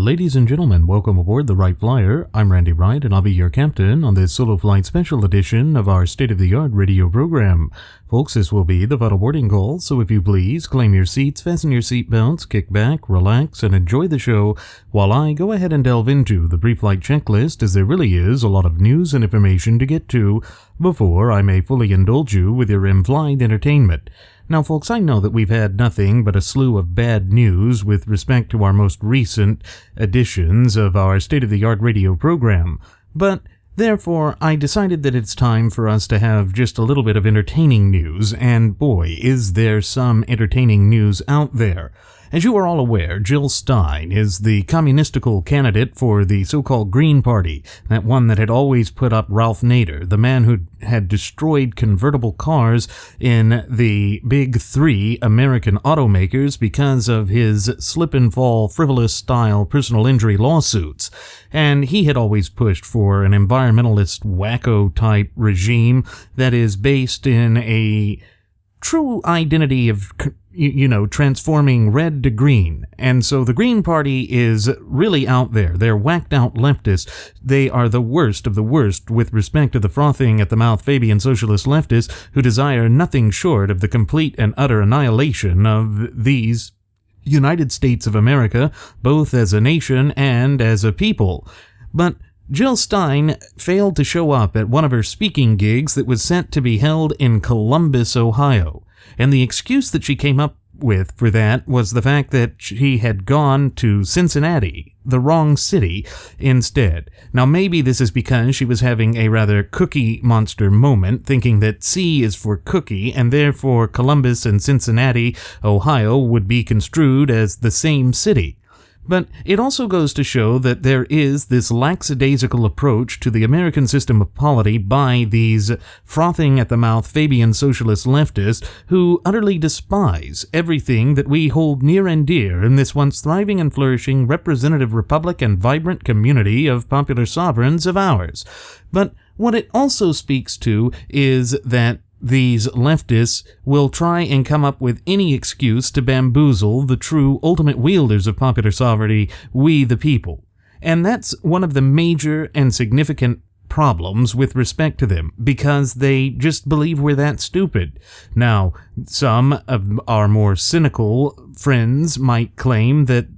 Ladies and gentlemen, welcome aboard the Wright Flyer. I'm Randy Wright, and I'll be your captain on this solo flight special edition of our state-of-the-art radio program. Folks, this will be the final boarding call, so if you please, claim your seats, fasten your seatbelts, kick back, relax, and enjoy the show while I go ahead and delve into the pre-flight checklist, as there really is a lot of news and information to get to before I may fully indulge you with your in-flight entertainment. Now, folks, I know that we've had nothing but a slew of bad news with respect to our most recent editions of our state-of-the-art radio program, but therefore, I decided that it's time for us to have just a little bit of entertaining news, and boy, is there some entertaining news out there. As you are all aware, Jill Stein is the communistical candidate for the so-called Green Party, that one that had always put up Ralph Nader, the man who had destroyed convertible cars in the big three American automakers because of his slip-and-fall, frivolous-style personal injury lawsuits. And he had always pushed for an environmentalist wacko-type regime that is based in a true identity of transforming red to green. And so the Green Party is really out there. They're whacked out leftists. They are the worst of the worst with respect to the frothing at the mouth Fabian socialist leftists who desire nothing short of the complete and utter annihilation of these United States of America, both as a nation and as a people. But Jill Stein failed to show up at one of her speaking gigs that was set to be held in Columbus, Ohio. And the excuse that she came up with for that was the fact that she had gone to Cincinnati, the wrong city, instead. Now, maybe this is because she was having a rather Cookie Monster moment, thinking that C is for cookie, and therefore Columbus and Cincinnati, Ohio, would be construed as the same city. But it also goes to show that there is this lackadaisical approach to the American system of polity by these frothing-at-the-mouth Fabian socialist leftists who utterly despise everything that we hold near and dear in this once thriving and flourishing representative republic and vibrant community of popular sovereigns of ours. But what it also speaks to is that these leftists will try and come up with any excuse to bamboozle the true ultimate wielders of popular sovereignty, we the people. And that's one of the major and significant problems with respect to them, because they just believe we're that stupid. Now, some of our more cynical friends might claim that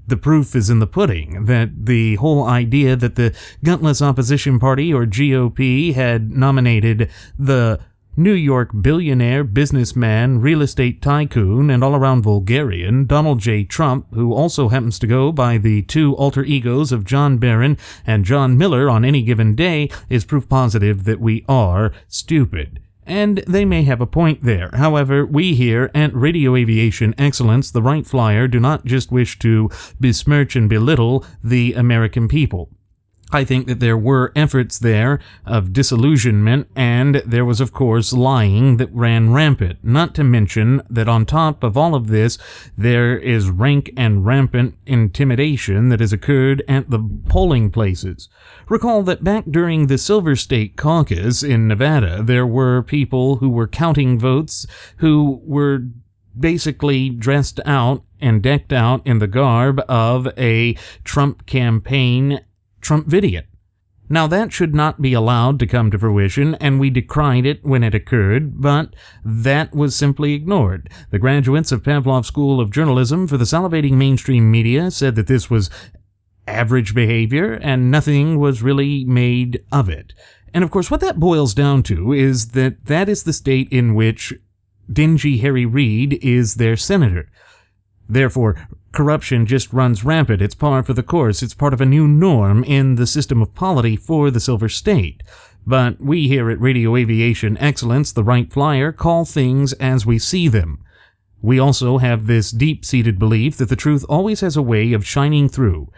the proof is in the pudding, that the whole idea that the gutless opposition party, or GOP, had nominated the New York billionaire, businessman, real estate tycoon, and all-around vulgarian, Donald J. Trump, who also happens to go by the two alter egos of John Barron and John Miller on any given day, is proof positive that we are stupid. And they may have a point there. However, we here at Radio Aviation Excellence, the Wright Flyer, do not just wish to besmirch and belittle the American people. I think that there were efforts there of disillusionment, and there was, of course, lying that ran rampant. Not to mention that on top of all of this, there is rank and rampant intimidation that has occurred at the polling places. Recall that back during the Silver State Caucus in Nevada, there were people who were counting votes who were basically dressed out and decked out in the garb of a Trump campaign Trumpidiot. Now, that should not be allowed to come to fruition, and we decried it when it occurred, but that was simply ignored. The graduates of Pavlov School of Journalism for the salivating mainstream media said that this was average behavior, and nothing was really made of it. And of course, what that boils down to is that that is the state in which dingy Harry Reid is their senator. Therefore, corruption just runs rampant. It's par for the course. It's part of a new norm in the system of polity for the Silver State. But we here at Radio Aviation Excellence, the Wright Flyer, call things as we see them. We also have this deep-seated belief that the truth always has a way of shining through,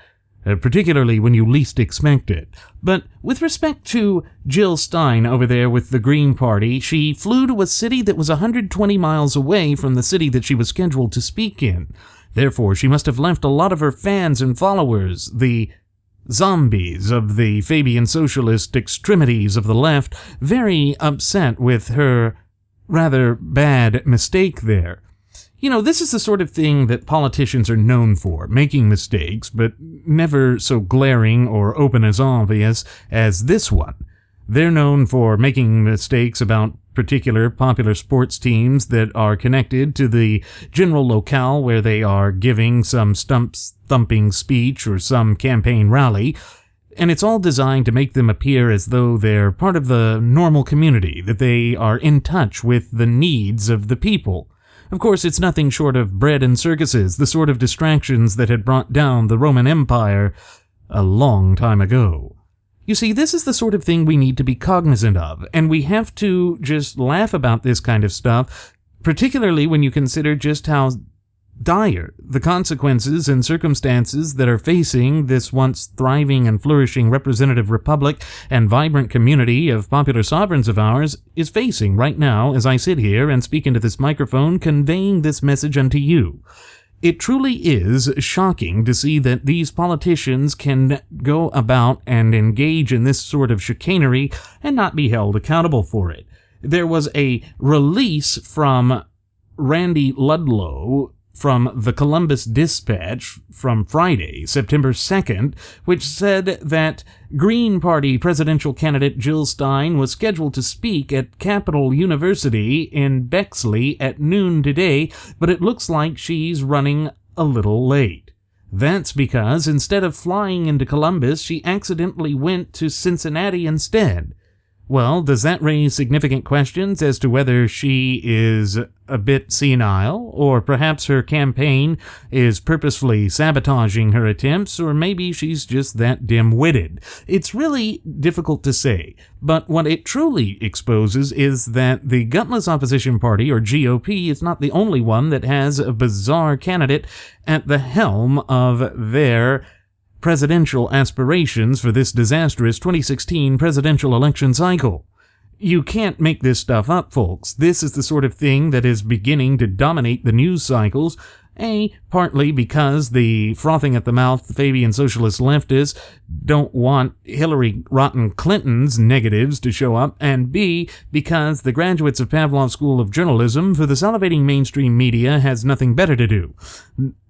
particularly when you least expect it. But with respect to Jill Stein over there with the Green Party, she flew to a city that was 120 miles away from the city that she was scheduled to speak in. Therefore, she must have left a lot of her fans and followers, the zombies of the Fabian socialist extremities of the left, very upset with her rather bad mistake there. This is the sort of thing that politicians are known for, making mistakes, but never so glaring or open as obvious as this one. They're known for making mistakes about particular popular sports teams that are connected to the general locale where they are giving some stump-thumping speech or some campaign rally, and it's all designed to make them appear as though they're part of the normal community, that they are in touch with the needs of the people. Of course, it's nothing short of bread and circuses, the sort of distractions that had brought down the Roman Empire a long time ago. You see, this is the sort of thing we need to be cognizant of, and we have to just laugh about this kind of stuff, particularly when you consider just how dire the consequences and circumstances that are facing this once thriving and flourishing representative republic and vibrant community of popular sovereigns of ours is facing right now as I sit here and speak into this microphone conveying this message unto you. It truly is shocking to see that these politicians can go about and engage in this sort of chicanery and not be held accountable for it. There was a release from Randy Ludlow from the Columbus Dispatch from Friday, September 2nd, which said that Green Party presidential candidate Jill Stein was scheduled to speak at Capital University in Bexley at noon today, but it looks like she's running a little late. That's because instead of flying into Columbus, she accidentally went to Cincinnati instead. Well, does that raise significant questions as to whether she is a bit senile, or perhaps her campaign is purposefully sabotaging her attempts, or maybe she's just that dim-witted? It's really difficult to say, but what it truly exposes is that the gutless opposition party, or GOP, is not the only one that has a bizarre candidate at the helm of their presidential aspirations for this disastrous 2016 presidential election cycle. You can't make this stuff up, folks. This is the sort of thing that is beginning to dominate the news cycles, partly because the frothing at the mouth Fabian socialist leftists don't want Hillary Rotten Clinton's negatives to show up, and B, because the graduates of Pavlov School of Journalism for the salivating mainstream media has nothing better to do.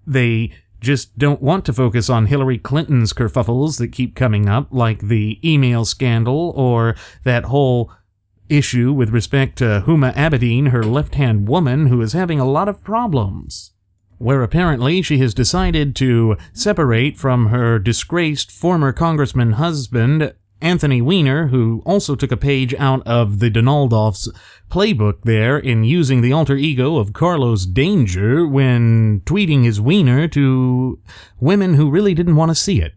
They just don't want to focus on Hillary Clinton's kerfuffles that keep coming up, like the email scandal or that whole issue with respect to Huma Abedin, her left-hand woman, who is having a lot of problems, where apparently she has decided to separate from her disgraced former congressman husband, Anthony Weiner, who also took a page out of the Donaldoff's playbook there in using the alter ego of Carlos Danger when tweeting his wiener to women who really didn't want to see it.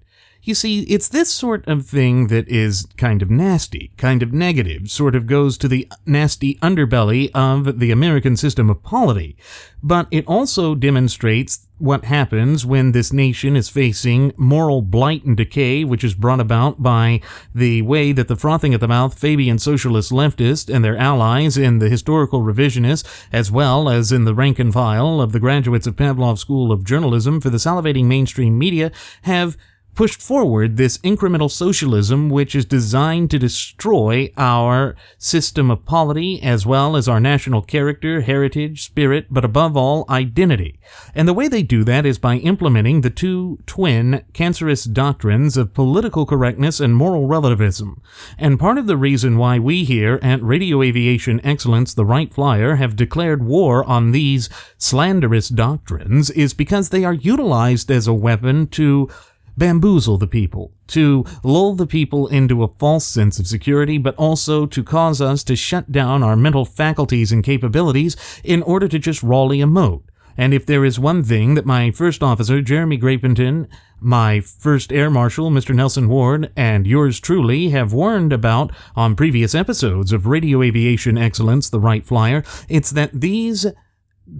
You see, it's this sort of thing that is kind of nasty, kind of negative, sort of goes to the nasty underbelly of the American system of polity. But it also demonstrates what happens when this nation is facing moral blight and decay, which is brought about by the way that the frothing at the mouth Fabian socialist leftists and their allies in the historical revisionists, as well as in the rank and file of the graduates of Pavlov School of Journalism for the salivating mainstream media, have pushed forward this incremental socialism which is designed to destroy our system of polity as well as our national character, heritage, spirit, but above all, identity. And the way they do that is by implementing the two twin cancerous doctrines of political correctness and moral relativism. And part of the reason why we here at Radio Aviation Excellence, the Wright Flyer, have declared war on these slanderous doctrines is because they are utilized as a weapon to bamboozle the people, to lull the people into a false sense of security, but also to cause us to shut down our mental faculties and capabilities in order to just rawly emote. And if there is one thing that my first officer, Jeremy Grapington, my first air marshal, Mr. Nelson Ward, and yours truly have warned about on previous episodes of Radio Aviation Excellence, the Wright Flyer, it's that these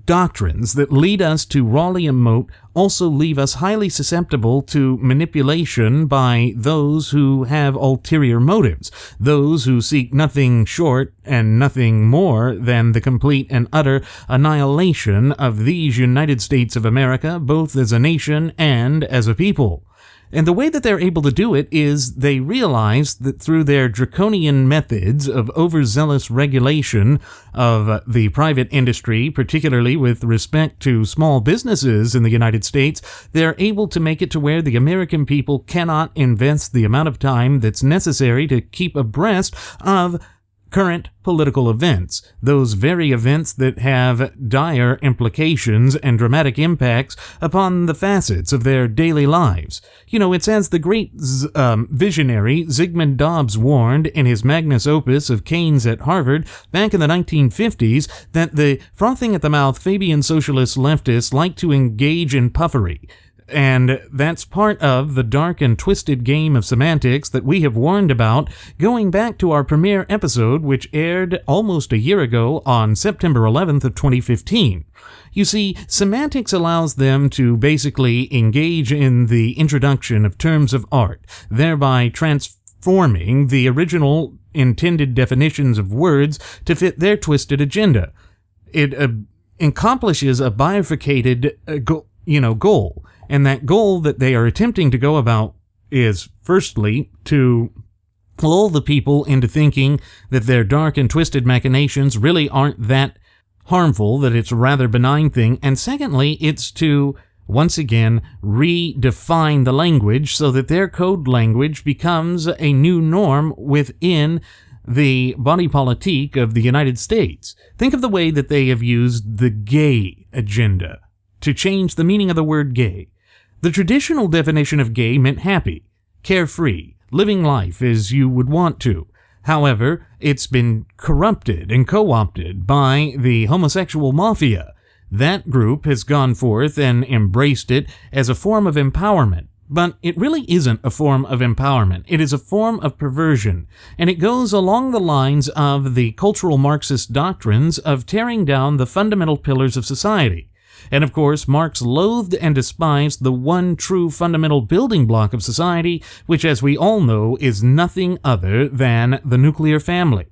doctrines that lead us to rawly emote also leave us highly susceptible to manipulation by those who have ulterior motives, those who seek nothing short and nothing more than the complete and utter annihilation of these United States of America, both as a nation and as a people. And the way that they're able to do it is they realize that through their draconian methods of overzealous regulation of the private industry, particularly with respect to small businesses in the United States, they're able to make it to where the American people cannot invest the amount of time that's necessary to keep abreast of current political events, those very events that have dire implications and dramatic impacts upon the facets of their daily lives. You know, it's as the great visionary Zygmunt Dobbs warned in his magnus opus of Keynes at Harvard back in the 1950s that the frothing at the mouth Fabian socialist leftists like to engage in puffery. And that's part of the dark and twisted game of semantics that we have warned about going back to our premiere episode, which aired almost a year ago on September 11th of 2015. You see, semantics allows them to basically engage in the introduction of terms of art, thereby transforming the original intended definitions of words to fit their twisted agenda. It accomplishes a bifurcated goal. And that goal that they are attempting to go about is, firstly, to lull the people into thinking that their dark and twisted machinations really aren't that harmful, that it's a rather benign thing, and secondly, it's to, once again, redefine the language so that their code language becomes a new norm within the body politique of the United States. Think of the way that they have used the gay agenda to change the meaning of the word gay. The traditional definition of gay meant happy, carefree, living life as you would want to. However, it's been corrupted and co-opted by the homosexual mafia. That group has gone forth and embraced it as a form of empowerment. But it really isn't a form of empowerment. It is a form of perversion, and it goes along the lines of the cultural Marxist doctrines of tearing down the fundamental pillars of society. And of course, Marx loathed and despised the one true fundamental building block of society, which, as we all know, is nothing other than the nuclear family.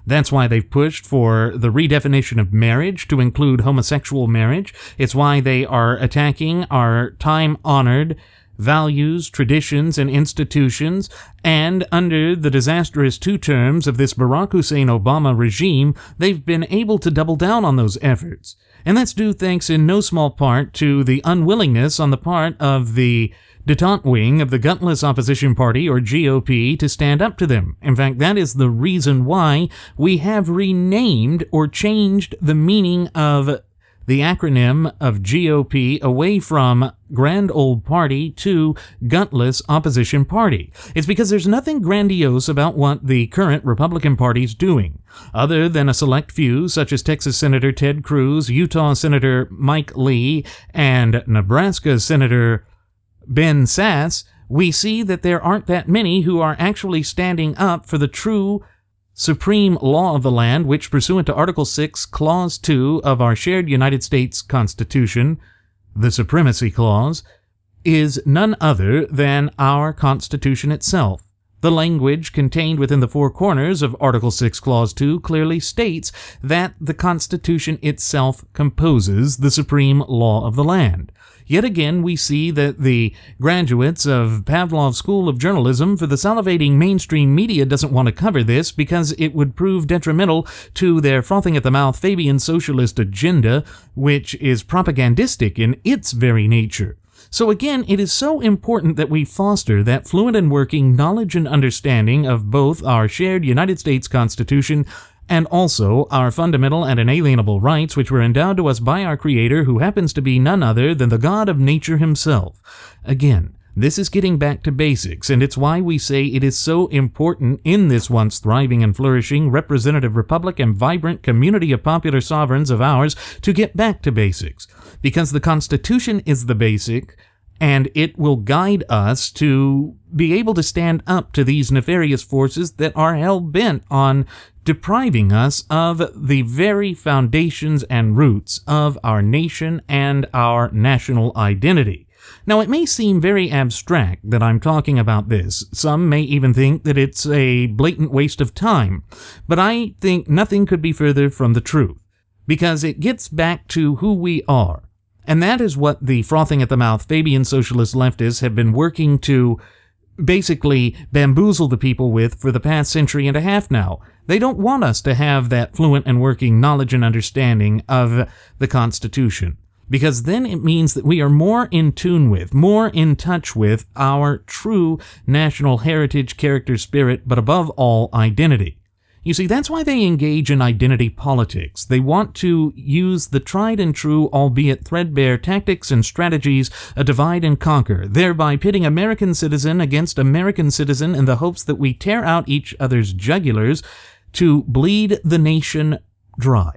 That's why they've pushed for the redefinition of marriage to include homosexual marriage. It's why they are attacking our time-honored values, traditions, and institutions, and under the disastrous 2 terms of this Barack Hussein Obama regime, they've been able to double down on those efforts. And that's due thanks in no small part to the unwillingness on the part of the detente wing of the gutless opposition party, or GOP, to stand up to them. In fact, that is the reason why we have renamed or changed the meaning of the acronym of GOP away from Grand Old Party to Gutless Opposition Party. It's because there's nothing grandiose about what the current Republican Party's doing. Other than a select few, such as Texas Senator Ted Cruz, Utah Senator Mike Lee, and Nebraska Senator Ben Sasse, we see that there aren't that many who are actually standing up for the true supreme law of the land, which, pursuant to Article 6, Clause 2 of our shared United States Constitution, the Supremacy Clause, is none other than our Constitution itself. The language contained within the 4 corners of Article 6, Clause 2 clearly states that the Constitution itself composes the supreme law of the land. Yet again, we see that the graduates of Pavlov's School of Journalism for the salivating mainstream media doesn't want to cover this because it would prove detrimental to their frothing-at-the-mouth Fabian socialist agenda, which is propagandistic in its very nature. So again, it is so important that we foster that fluent and working knowledge and understanding of both our shared United States Constitution and also our fundamental and inalienable rights, which were endowed to us by our Creator, who happens to be none other than the God of nature himself. Again, this is getting back to basics, and it's why we say it is so important in this once thriving and flourishing representative republic and vibrant community of popular sovereigns of ours to get back to basics. Because the Constitution is the basic, and it will guide us to be able to stand up to these nefarious forces that are hell-bent on depriving us of the very foundations and roots of our nation and our national identity. Now, it may seem very abstract that I'm talking about this. Some may even think that it's a blatant waste of time, but I think nothing could be further from the truth, because it gets back to who we are. And that is what the frothing at the mouth Fabian socialist leftists have been working to basically bamboozle the people with for the past century and a half now. They don't want us to have that fluent and working knowledge and understanding of the Constitution, because then it means that we are more in tune with, more in touch with our true national heritage, character, spirit, but above all, identity. You see, that's why they engage in identity politics. They want to use the tried and true, albeit threadbare, tactics and strategies of divide and conquer, thereby pitting American citizen against American citizen in the hopes that we tear out each other's jugulars to bleed the nation dry.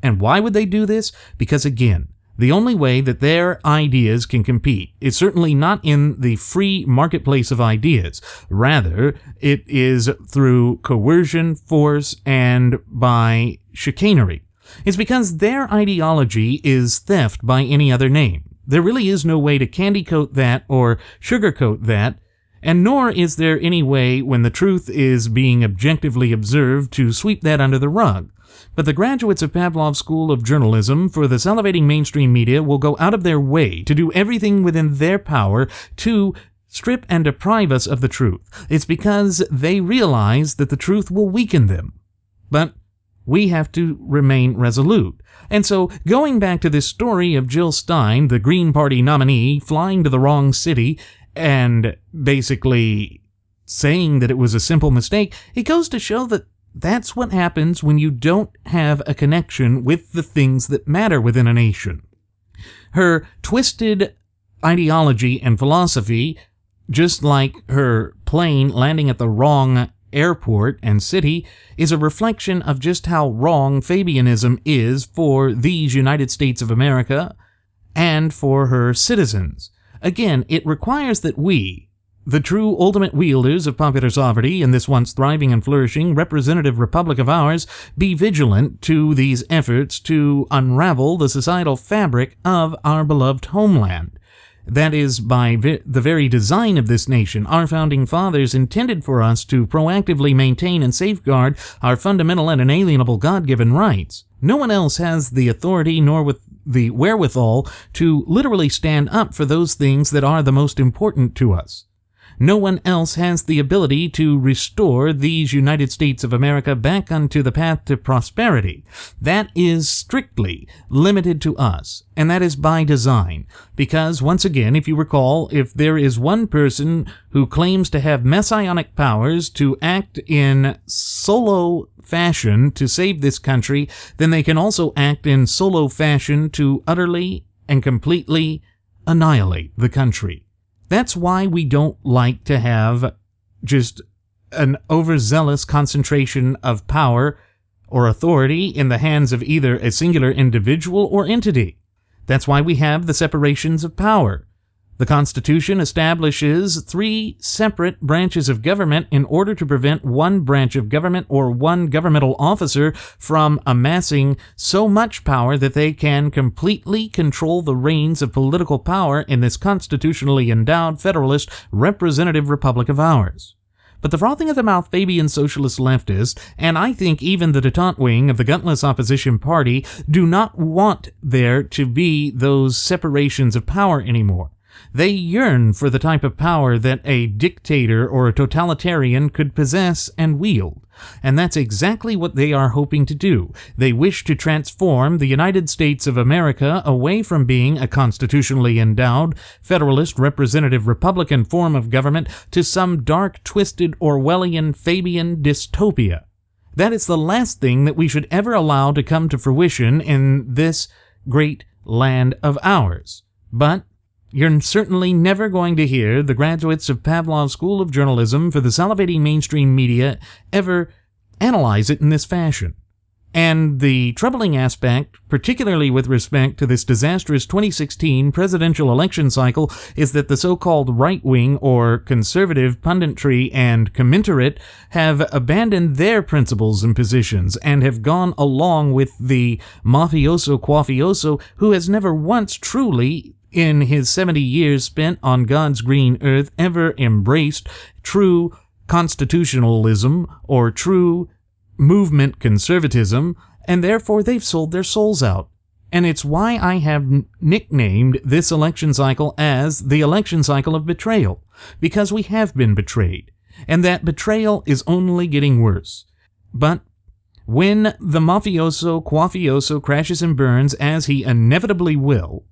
And why would they do this? Because, again, the only way that their ideas can compete is certainly not in the free marketplace of ideas. Rather, it is through coercion, force, and by chicanery. It's because their ideology is theft by any other name. There really is no way to candy coat that or sugarcoat that, and nor is there any way, when the truth is being objectively observed, to sweep that under the rug. But the graduates of Pavlov's School of Journalism for the salivating mainstream media will go out of their way to do everything within their power to strip and deprive us of the truth. It's because they realize that the truth will weaken them. But we have to remain resolute. And so, going back to this story of Jill Stein, the Green Party nominee, flying to the wrong city and basically saying that it was a simple mistake, it goes to show that that's what happens when you don't have a connection with the things that matter within a nation. Her twisted ideology and philosophy, just like her plane landing at the wrong airport and city, is a reflection of just how wrong Fabianism is for these United States of America and for her citizens. Again, it requires that we, the true ultimate wielders of popular sovereignty in this once thriving and flourishing representative republic of ours, be vigilant to these efforts to unravel the societal fabric of our beloved homeland. That is, by the very design of this nation, our founding fathers intended for us to proactively maintain and safeguard our fundamental and inalienable God-given rights. No one else has the authority nor with the wherewithal to literally stand up for those things that are the most important to us. No one else has the ability to restore these United States of America back onto the path to prosperity. That is strictly limited to us, and that is by design. Because, once again, if you recall, if there is one person who claims to have messianic powers to act in solo fashion to save this country, then they can also act in solo fashion to utterly and completely annihilate the country. That's why we don't like to have just an overzealous concentration of power or authority in the hands of either a singular individual or entity. That's why we have the separations of power. The Constitution establishes 3 separate branches of government in order to prevent one branch of government or one governmental officer from amassing so much power that they can completely control the reins of political power in this constitutionally endowed federalist representative republic of ours. But the frothing at the mouth Fabian socialist leftists, and I think even the detente wing of the gutless opposition party, do not want there to be those separations of power anymore. They yearn for the type of power that a dictator or a totalitarian could possess and wield. And that's exactly what they are hoping to do. They wish to transform the United States of America away from being a constitutionally endowed, federalist, representative, Republican form of government to some dark, twisted, Orwellian, Fabian dystopia. That is the last thing that we should ever allow to come to fruition in this great land of ours. But you're certainly never going to hear the graduates of Pavlov's School of Journalism for the salivating mainstream media ever analyze it in this fashion. And the troubling aspect, particularly with respect to this disastrous 2016 presidential election cycle, is that the so-called right-wing or conservative punditry and commensurate have abandoned their principles and positions and have gone along with the mafioso quafioso who has never once truly, in his 70 years spent on God's green earth, ever embraced true constitutionalism or true movement conservatism, and therefore they've sold their souls out. And it's why I have nicknamed this election cycle as the election cycle of betrayal, because we have been betrayed, and that betrayal is only getting worse. But when the mafioso quafioso crashes and burns, as he inevitably will,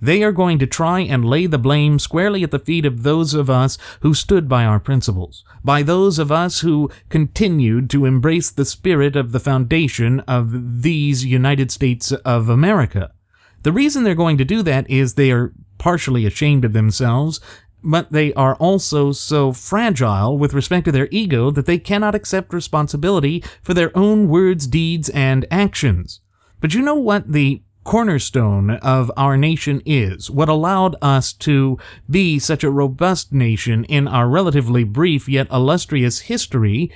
they are going to try and lay the blame squarely at the feet of those of us who stood by our principles, by those of us who continued to embrace the spirit of the foundation of these United States of America. The reason they're going to do that is they are partially ashamed of themselves, but they are also so fragile with respect to their ego that they cannot accept responsibility for their own words, deeds, and actions. But you know what the cornerstone of our nation is, what allowed us to be such a robust nation in our relatively brief yet illustrious history,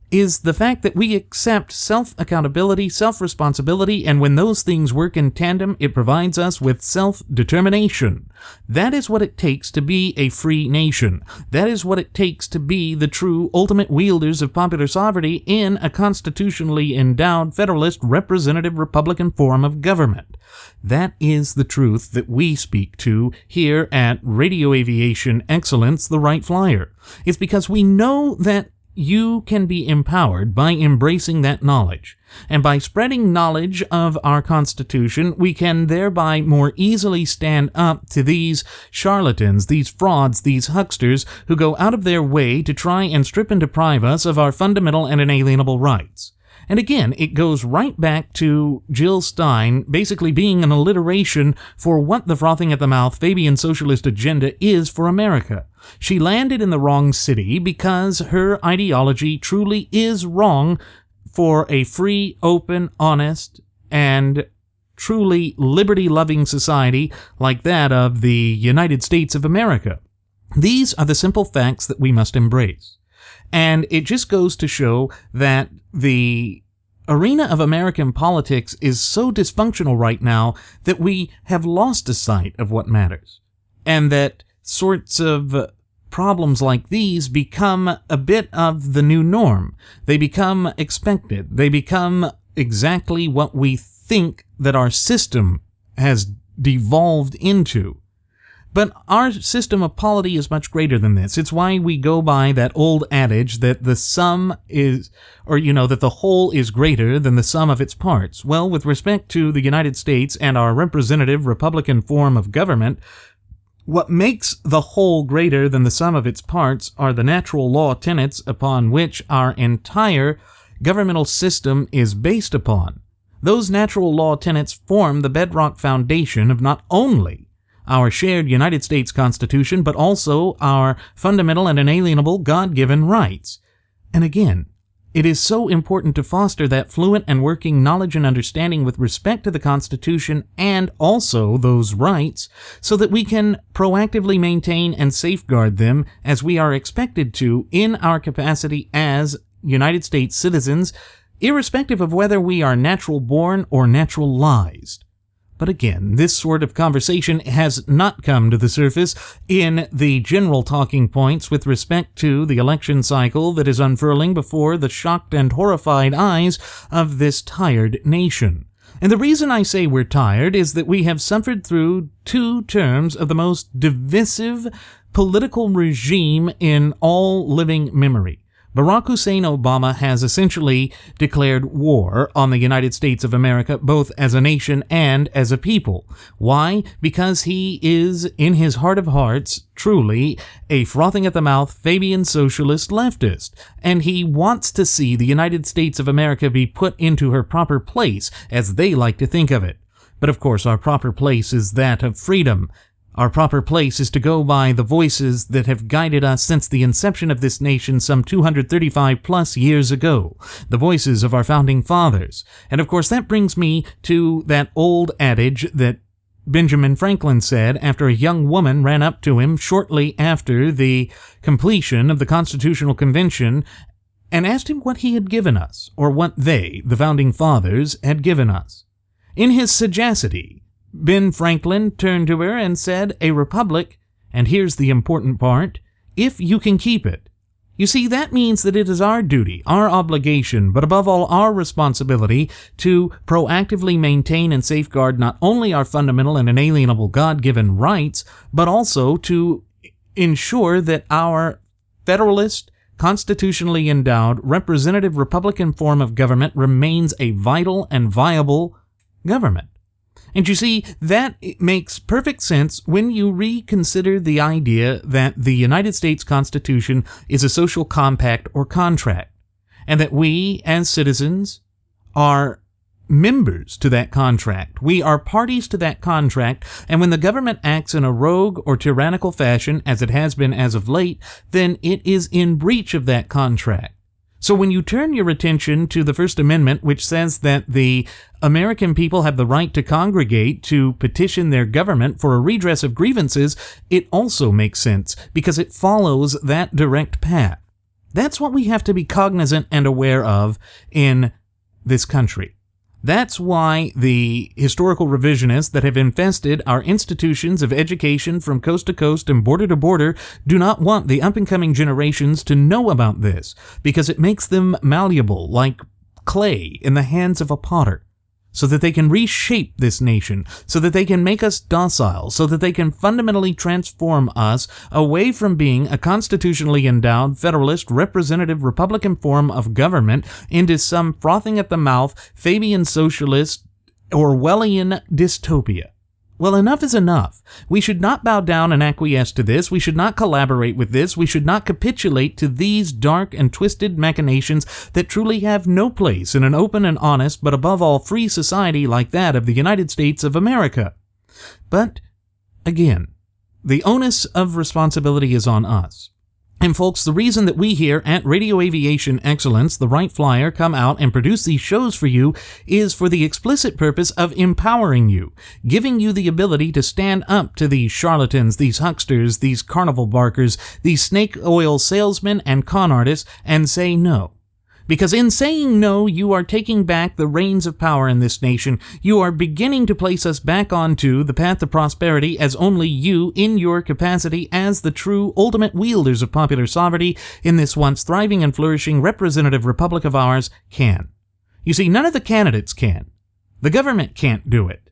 is the fact that we accept self-accountability, self-responsibility, and when those things work in tandem, it provides us with self-determination. That is what it takes to be a free nation. That is what it takes to be the true ultimate wielders of popular sovereignty in a constitutionally endowed federalist representative republican form of government. That is the truth that we speak to here at Radio Aviation Excellence, the Wright Flyer. It's because we know that you can be empowered by embracing that knowledge. And by spreading knowledge of our Constitution, we can thereby more easily stand up to these charlatans, these frauds, these hucksters who go out of their way to try and strip and deprive us of our fundamental and inalienable rights. And again, it goes right back to Jill Stein basically being an alliteration for what the frothing at the mouth Fabian socialist agenda is for America. She landed in the wrong city because her ideology truly is wrong for a free, open, honest, and truly liberty-loving society like that of the United States of America. These are the simple facts that we must embrace. And it just goes to show that the arena of American politics is so dysfunctional right now that we have lost a sight of what matters. And that sorts of problems like these become a bit of the new norm. They become expected. They become exactly what we think that our system has devolved into. But our system of polity is much greater than this. It's why we go by that old adage that the sum is, that the whole is greater than the sum of its parts. Well, with respect to the United States and our representative Republican form of government, what makes the whole greater than the sum of its parts are the natural law tenets upon which our entire governmental system is based upon. Those natural law tenets form the bedrock foundation of not only our shared United States Constitution, but also our fundamental and inalienable God-given rights. And again, it is so important to foster that fluent and working knowledge and understanding with respect to the Constitution and also those rights, so that we can proactively maintain and safeguard them as we are expected to in our capacity as United States citizens, irrespective of whether we are natural-born or naturalized. But again, this sort of conversation has not come to the surface in the general talking points with respect to the election cycle that is unfurling before the shocked and horrified eyes of this tired nation. And the reason I say we're tired is that we have suffered through 2 terms of the most divisive political regime in all living memory. Barack Hussein Obama has essentially declared war on the United States of America, both as a nation and as a people. Why? Because he is, in his heart of hearts, truly a frothing at the mouth Fabian socialist leftist, and he wants to see the United States of America be put into her proper place, as they like to think of it. But of course, our proper place is that of freedom. Our proper place is to go by the voices that have guided us since the inception of this nation some 235 plus years ago, the voices of our founding fathers. And of course that brings me to that old adage that Benjamin Franklin said after a young woman ran up to him shortly after the completion of the Constitutional Convention and asked him what he had given us, or what they, the founding fathers, had given us. In his sagacity, Ben Franklin turned to her and said, "A republic, and here's the important part, if you can keep it." You see, that means that it is our duty, our obligation, but above all our responsibility to proactively maintain and safeguard not only our fundamental and inalienable God-given rights, but also to ensure that our federalist, constitutionally endowed, representative Republican form of government remains a vital and viable government. And you see, that makes perfect sense when you reconsider the idea that the United States Constitution is a social compact or contract, and that we, as citizens, are members to that contract. We are parties to that contract, and when the government acts in a rogue or tyrannical fashion, as it has been as of late, then it is in breach of that contract. So when you turn your attention to the First Amendment, which says that the American people have the right to congregate to petition their government for a redress of grievances, it also makes sense because it follows that direct path. That's what we have to be cognizant and aware of in this country. That's why the historical revisionists that have infested our institutions of education from coast to coast and border to border do not want the up-and-coming generations to know about this, because it makes them malleable like clay in the hands of a potter, so that they can reshape this nation, so that they can make us docile, so that they can fundamentally transform us away from being a constitutionally endowed, federalist, representative, Republican form of government into some frothing at the mouth, Fabian socialist, Orwellian dystopia. Well, enough is enough. We should not bow down and acquiesce to this. We should not collaborate with this. We should not capitulate to these dark and twisted machinations that truly have no place in an open and honest, but above all free society like that of the United States of America. But, again, the onus of responsibility is on us. And folks, the reason that we here at Radio Aviation Excellence, the Wright Flyer, come out and produce these shows for you is for the explicit purpose of empowering you, giving you the ability to stand up to these charlatans, these hucksters, these carnival barkers, these snake oil salesmen and con artists, and say no. Because in saying no, you are taking back the reins of power in this nation. You are beginning to place us back onto the path to prosperity as only you, in your capacity as the true ultimate wielders of popular sovereignty in this once thriving and flourishing representative republic of ours, can. You see, none of the candidates can. The government can't do it.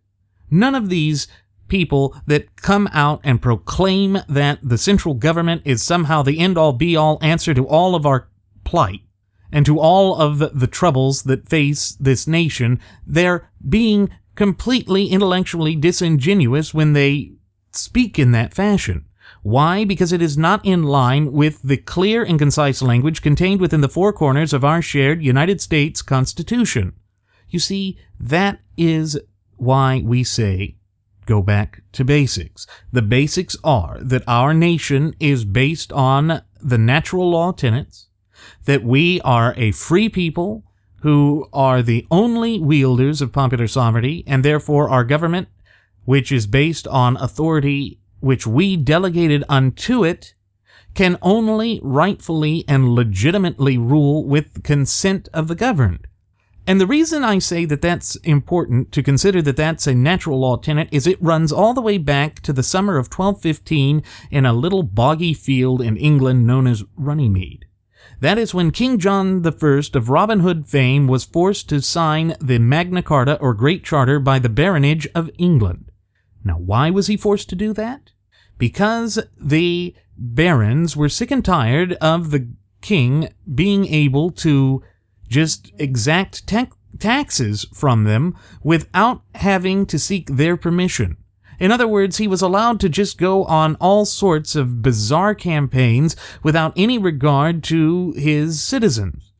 None of these people that come out and proclaim that the central government is somehow the end-all be-all answer to all of our plight, and to all of the troubles that face this nation, they're being completely intellectually disingenuous when they speak in that fashion. Why? Because it is not in line with the clear and concise language contained within the four corners of our shared United States Constitution. You see, that is why we say, go back to basics. The basics are that our nation is based on the natural law tenets, that we are a free people who are the only wielders of popular sovereignty, and therefore our government, which is based on authority which we delegated unto it, can only rightfully and legitimately rule with the consent of the governed. And the reason I say that that's important to consider that that's a natural law tenet is it runs all the way back to the summer of 1215 in a little boggy field in England known as Runnymede. That is when King John I of Robin Hood fame was forced to sign the Magna Carta or Great Charter by the baronage of England. Now, why was he forced to do that? Because the barons were sick and tired of the king being able to just exact taxes from them without having to seek their permission. In other words, he was allowed to just go on all sorts of bizarre campaigns without any regard to his citizens.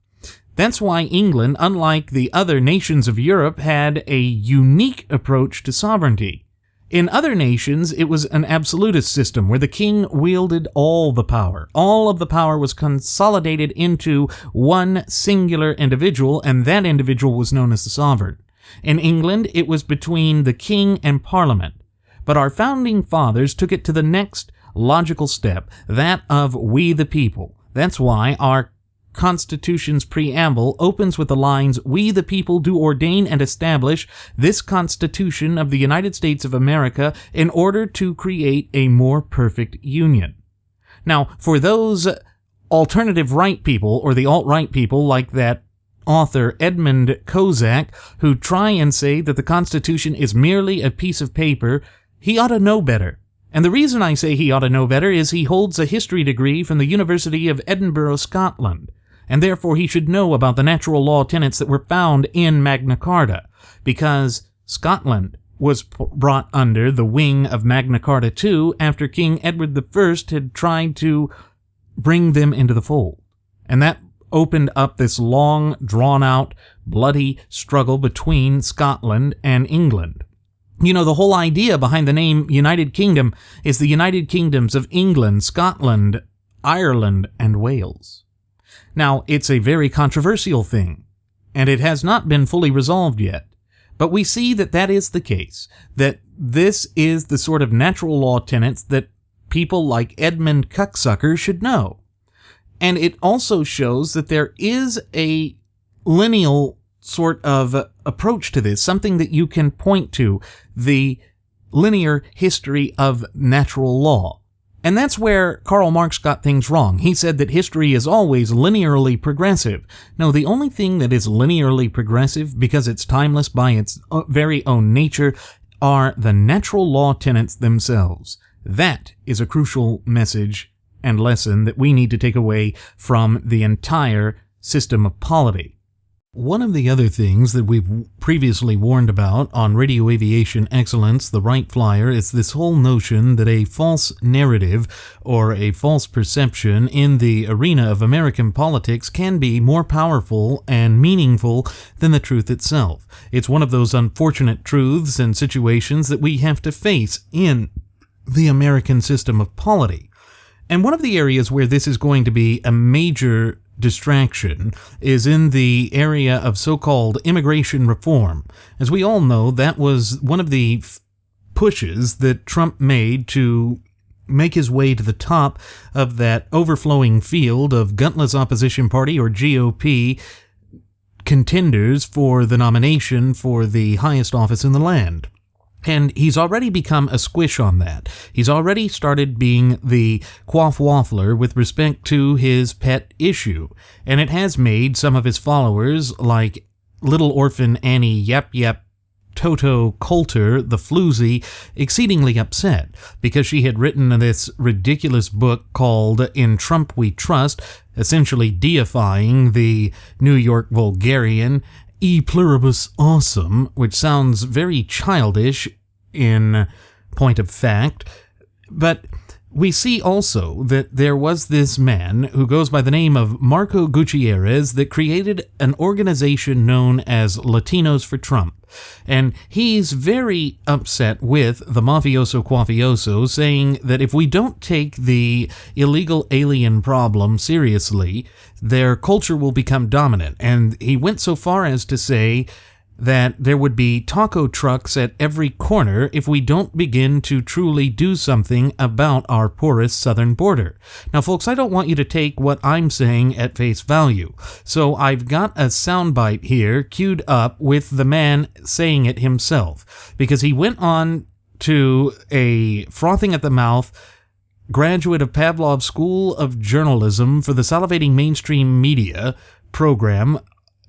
That's why England, unlike the other nations of Europe, had a unique approach to sovereignty. In other nations, it was an absolutist system where the king wielded all the power. All of the power was consolidated into one singular individual, and that individual was known as the sovereign. In England, it was between the king and Parliament. But our founding fathers took it to the next logical step, that of we the people. That's why our Constitution's preamble opens with the lines, "We the people do ordain and establish this Constitution of the United States of America in order to create a more perfect union." Now, for those alternative right people, or the alt-right people like that author Edmund Kozak, who try and say that the Constitution is merely a piece of paper, he ought to know better. And the reason I say he ought to know better is he holds a history degree from the University of Edinburgh, Scotland, and therefore he should know about the natural law tenets that were found in Magna Carta, because Scotland was brought under the wing of Magna Carta II after King Edward I had tried to bring them into the fold. And that opened up this long, drawn-out, bloody struggle between Scotland and England. You know, the whole idea behind the name United Kingdom is the United Kingdoms of England, Scotland, Ireland, and Wales. Now, it's a very controversial thing, and it has not been fully resolved yet. But we see that that is the case, that this is the sort of natural law tenets that people like Edmund Cucksucker should know. And it also shows that there is a lineal sort of approach to this, something that you can point to, the linear history of natural law. And that's where Karl Marx got things wrong. He said that history is always linearly progressive. No, the only thing that is linearly progressive, because it's timeless by its very own nature, are the natural law tenets themselves. That is a crucial message and lesson that we need to take away from the entire system of polity. One of the other things that we've previously warned about on Radio Aviation Excellence, the Wright Flyer, is this whole notion that a false narrative or a false perception in the arena of American politics can be more powerful and meaningful than the truth itself. It's one of those unfortunate truths and situations that we have to face in the American system of polity. And one of the areas where this is going to be a major distraction is in the area of so-called immigration reform. As we all know, that was one of the pushes that Trump made to make his way to the top of that overflowing field of gutless opposition party, or GOP, contenders for the nomination for the highest office in the land. And he's already become a squish on that. He's already started being the quaff waffler with respect to his pet issue. And it has made some of his followers, like Little Orphan Annie Yep Yep Toto Coulter, the floozy, exceedingly upset because she had written this ridiculous book called In Trump We Trust, essentially deifying the New York vulgarian E pluribus awesome, which sounds very childish in point of fact. But we see also that there was this man who goes by the name of Marco Gutierrez that created an organization known as Latinos for Trump. And he's very upset with the mafioso quafioso, saying that if we don't take the illegal alien problem seriously, their culture will become dominant. And he went so far as to say that there would be taco trucks at every corner if we don't begin to truly do something about our porous southern border. Now, folks, I don't want you to take what I'm saying at face value. So I've got a soundbite here queued up with the man saying it himself, because he went on to a frothing at the mouth graduate of Pavlov's School of Journalism for the Salivating Mainstream Media program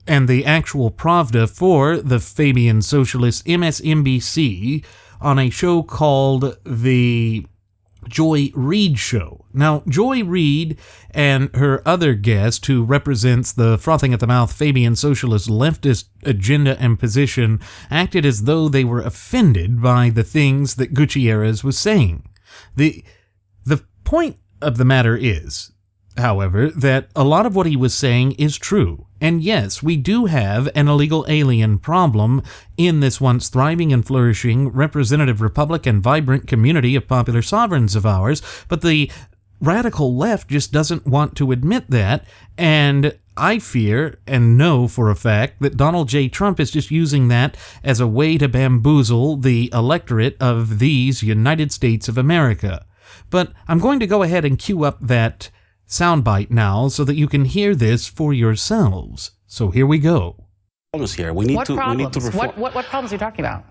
and the actual Pravda for the Fabian Socialist MSNBC on a show called The Joy Reid Show. Now, Joy Reid and her other guest, who represents the frothing at the mouth Fabian Socialist leftist agenda and position, acted as though they were offended by the things that Gutierrez was saying. The point of the matter is, however, that a lot of what he was saying is true. And yes, we do have an illegal alien problem in this once thriving and flourishing representative republic and vibrant community of popular sovereigns of ours, but the radical left just doesn't want to admit that, and I fear and know for a fact that Donald J. Trump is just using that as a way to bamboozle the electorate of these United States of America. But I'm going to go ahead and cue up that soundbite now so that you can hear this for yourselves. So here we go. Here. We need to reform. What problems are you talking about?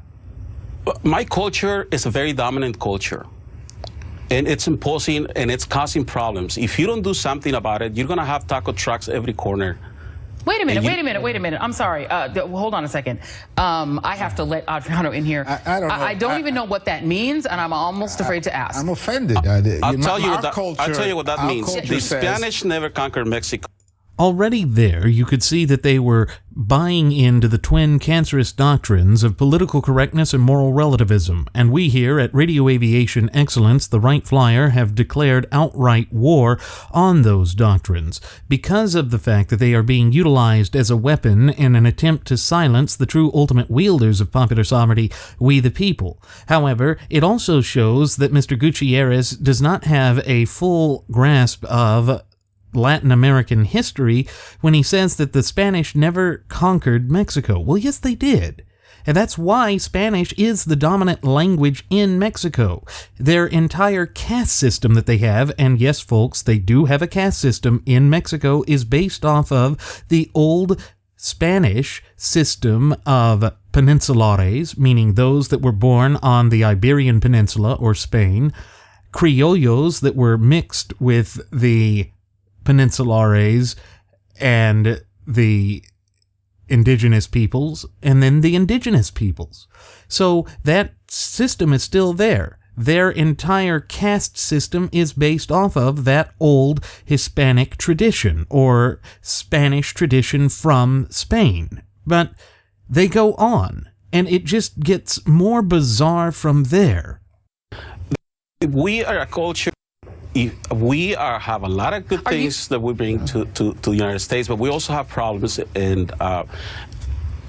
My culture is a very dominant culture. And it's imposing and it's causing problems. If you don't do something about it, you're going to have taco trucks every corner. Wait a minute. I'm sorry. Hold on a second. I have to let Adriano in here. I don't know. I don't even know what that means, and I'm almost afraid to ask. I'm offended. I'll tell you what that means. The Spanish never conquered Mexico. Already there, you could see that they were buying into the twin cancerous doctrines of political correctness and moral relativism, and we here at Radio Aviation Excellence, the Wright Flyer, have declared outright war on those doctrines because of the fact that they are being utilized as a weapon in an attempt to silence the true ultimate wielders of popular sovereignty, we the people. However, it also shows that Mr. Gutierrez does not have a full grasp of Latin American history when he says that the Spanish never conquered Mexico. Well, yes, they did. And that's why Spanish is the dominant language in Mexico. Their entire caste system that they have, and yes, folks, they do have a caste system in Mexico, is based off of the old Spanish system of peninsulares, meaning those that were born on the Iberian Peninsula or Spain, criollos that were mixed with the peninsulares and the indigenous peoples, and then the indigenous peoples. So that system is still there. Their entire caste system is based off of that old Hispanic tradition, or Spanish tradition from Spain. But they go on, and it just gets more bizarre from there. We are a culture. We have a lot of good things that we bring to the United States, but we also have problems. And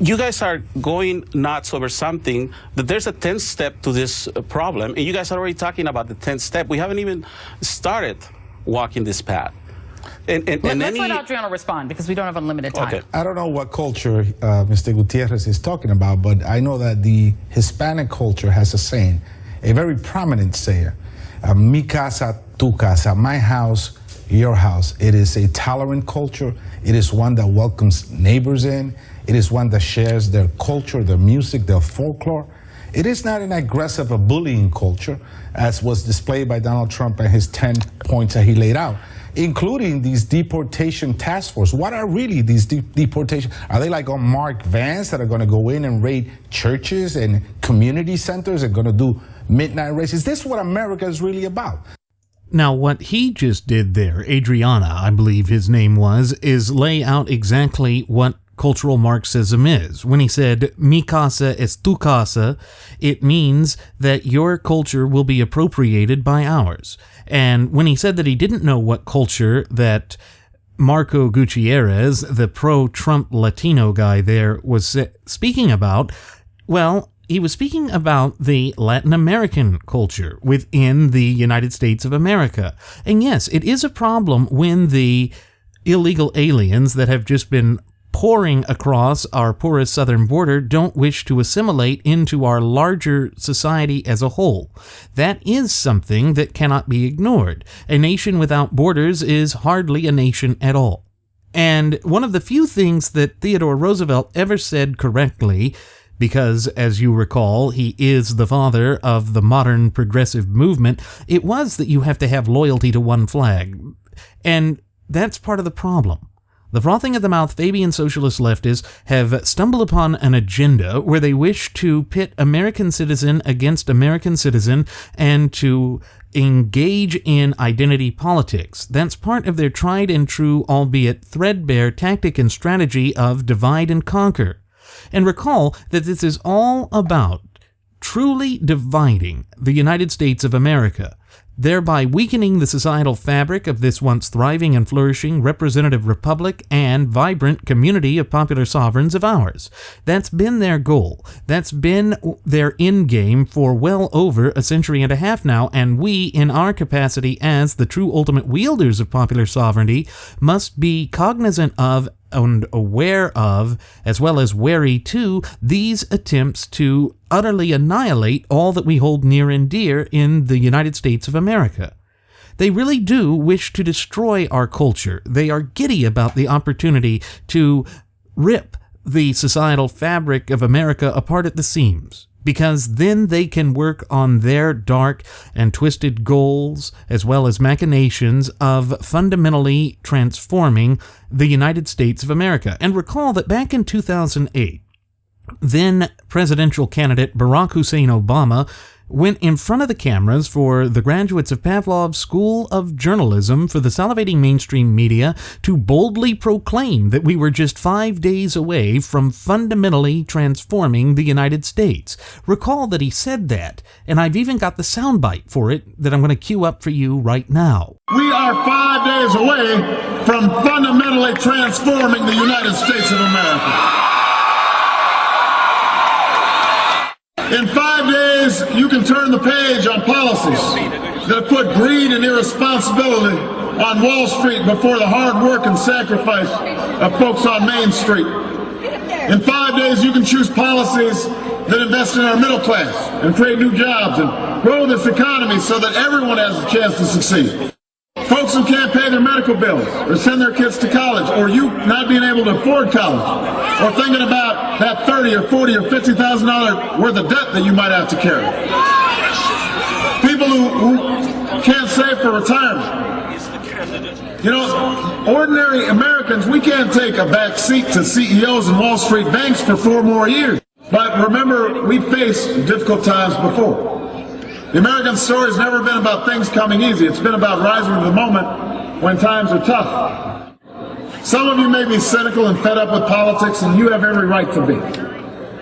you guys are going nuts over something that there's a 10th step to this problem, and you guys are already talking about the 10th step. We haven't even started walking this path. Let's let Adriano respond, because we don't have unlimited time. Okay. I don't know what culture Mr. Gutierrez is talking about, but I know that the Hispanic culture has a saying, a very prominent saying, mi casa, tu casa, my house, your house. It is a tolerant culture. It is one that welcomes neighbors in. It is one that shares their culture, their music, their folklore. It is not an aggressive, a bullying culture, as was displayed by Donald Trump and his 10 points that he laid out, including these deportation task force. What are really these deportation? Are they like unmarked vans that are going to go in and raid churches and community centers and going to do midnight races? Is this what America is really about? Now, what he just did there, Adriana, I believe his name was, is lay out exactly what cultural Marxism is. When he said, mi casa es tu casa, it means that your culture will be appropriated by ours. And when he said that he didn't know what culture that Marco Gutierrez, the pro-Trump Latino guy there, was speaking about, well, he was speaking about the Latin American culture within the United States of America. And yes, it is a problem when the illegal aliens that have just been pouring across our porous southern border don't wish to assimilate into our larger society as a whole. That is something that cannot be ignored. A nation without borders is hardly a nation at all. And one of the few things that Theodore Roosevelt ever said correctly, because, as you recall, he is the father of the modern progressive movement, it was that you have to have loyalty to one flag. And that's part of the problem. The frothing at the mouth Fabian socialist leftists have stumbled upon an agenda where they wish to pit American citizen against American citizen and to engage in identity politics. That's part of their tried and true, albeit threadbare, tactic and strategy of divide and conquer. And recall that this is all about truly dividing the United States of America. thereby weakening the societal fabric of this once thriving and flourishing representative republic and vibrant community of popular sovereigns of ours. That's been their goal. That's been their end game for well over a century and a half now, and we, in our capacity as the true ultimate wielders of popular sovereignty, must be cognizant of and aware of, as well as wary to, these attempts to utterly annihilate all that we hold near and dear in the United States of America. They really do wish to destroy our culture. They are giddy about the opportunity to rip the societal fabric of America apart at the seams, because then they can work on their dark and twisted goals as well as machinations of fundamentally transforming the United States of America. And recall that back in 2008, then presidential candidate Barack Hussein Obama went in front of the cameras for the graduates of Pavlov's School of Journalism for the salivating mainstream media to boldly proclaim that we were just 5 days away from fundamentally transforming the United States. Recall that he said that, and I've even got the soundbite for it that I'm going to cue up for you right now. We are 5 days away from fundamentally transforming the United States of America. In 5 days, you can turn the page on policies that put greed and irresponsibility on Wall Street before the hard work and sacrifice of folks on Main Street. In 5 days, you can choose policies that invest in our middle class and create new jobs and grow this economy so that everyone has a chance to succeed. Folks who can't pay their medical bills or send their kids to college, or you not being able to afford college, or thinking about that $30,000 or $40,000 or $50,000 worth of debt that you might have to carry. People who can't save for retirement. You know, ordinary Americans, we can't take a back seat to CEOs and Wall Street banks for 4 more years. But remember, we've faced difficult times before. The American story has never been about things coming easy. It's been about rising to the moment when times are tough. Some of you may be cynical and fed up with politics, and you have every right to be.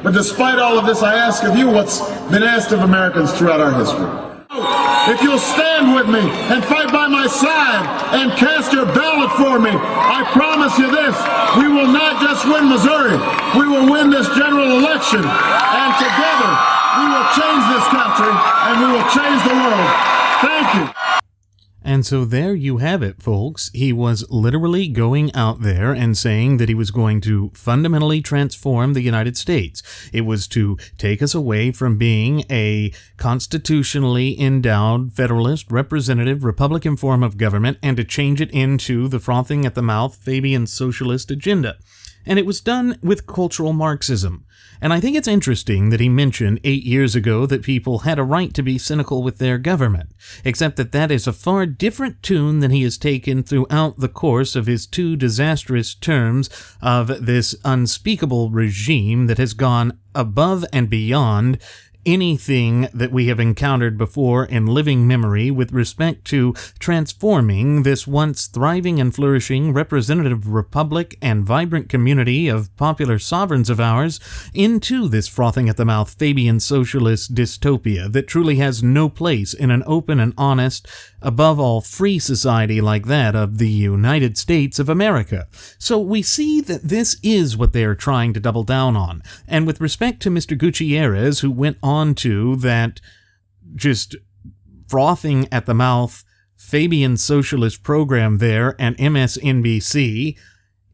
But despite all of this, I ask of you what's been asked of Americans throughout our history. If you'll stand with me and fight by my side and cast your ballot for me, I promise you this, we will not just win Missouri, we will win this general election, and together we will change this country and we will change the world. Thank you. And so there you have it, folks. He was literally going out there and saying that he was going to fundamentally transform the United States. It was to take us away from being a constitutionally endowed federalist, representative, Republican form of government and to change it into the frothing at the mouth Fabian socialist agenda. And it was done with cultural Marxism. And I think it's interesting that he mentioned 8 years ago that people had a right to be cynical with their government, except that that is a far different tune than he has taken throughout the course of his 2 disastrous terms of this unspeakable regime that has gone above and beyond anything that we have encountered before in living memory with respect to transforming this once thriving and flourishing representative republic and vibrant community of popular sovereigns of ours into this frothing at the mouth Fabian socialist dystopia that truly has no place in an open and honest, above all free society like that of the United States of America. So we see that this is what they are trying to double down on. And with respect to Mr. Gutierrez, who went on to that just frothing at the mouth Fabian socialist program there and MSNBC,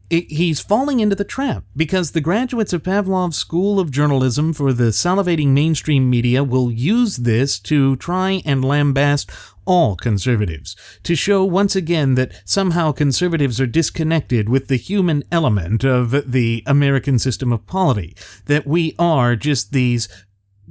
he's falling into the trap because the graduates of Pavlov's School of Journalism for the salivating mainstream media will use this to try and lambast all conservatives, to show once again that somehow conservatives are disconnected with the human element of the American system of polity, that we are just these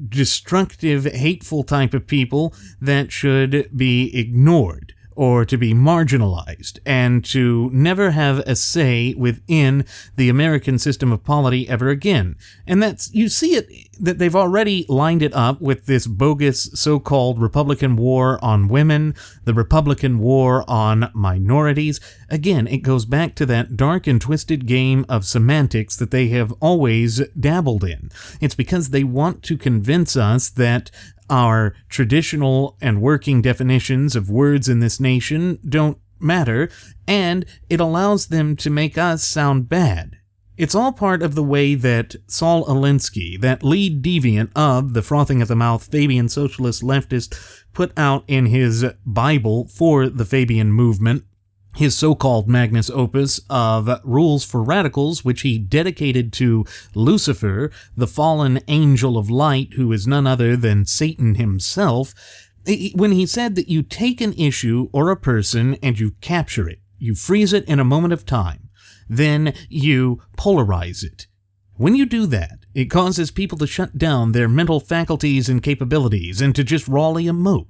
destructive, hateful type of people that should be ignored or to be marginalized and to never have a say within the American system of polity ever again. And that's, you see it that they've already lined it up with this bogus so-called Republican war on women, the Republican war on minorities. Again, it goes back to that dark and twisted game of semantics that they have always dabbled in. It's because they want to convince us that our traditional and working definitions of words in this nation don't matter, and it allows them to make us sound bad. It's all part of the way that Saul Alinsky, that lead deviant of the frothing at the mouth Fabian socialist leftist, put out in his Bible for the Fabian movement, his so-called magnus opus of Rules for Radicals, which he dedicated to Lucifer, the fallen angel of light, who is none other than Satan himself, when he said that you take an issue or a person and you capture it, you freeze it in a moment of time, then you polarize it. When you do that, it causes people to shut down their mental faculties and capabilities and to just rawly emote.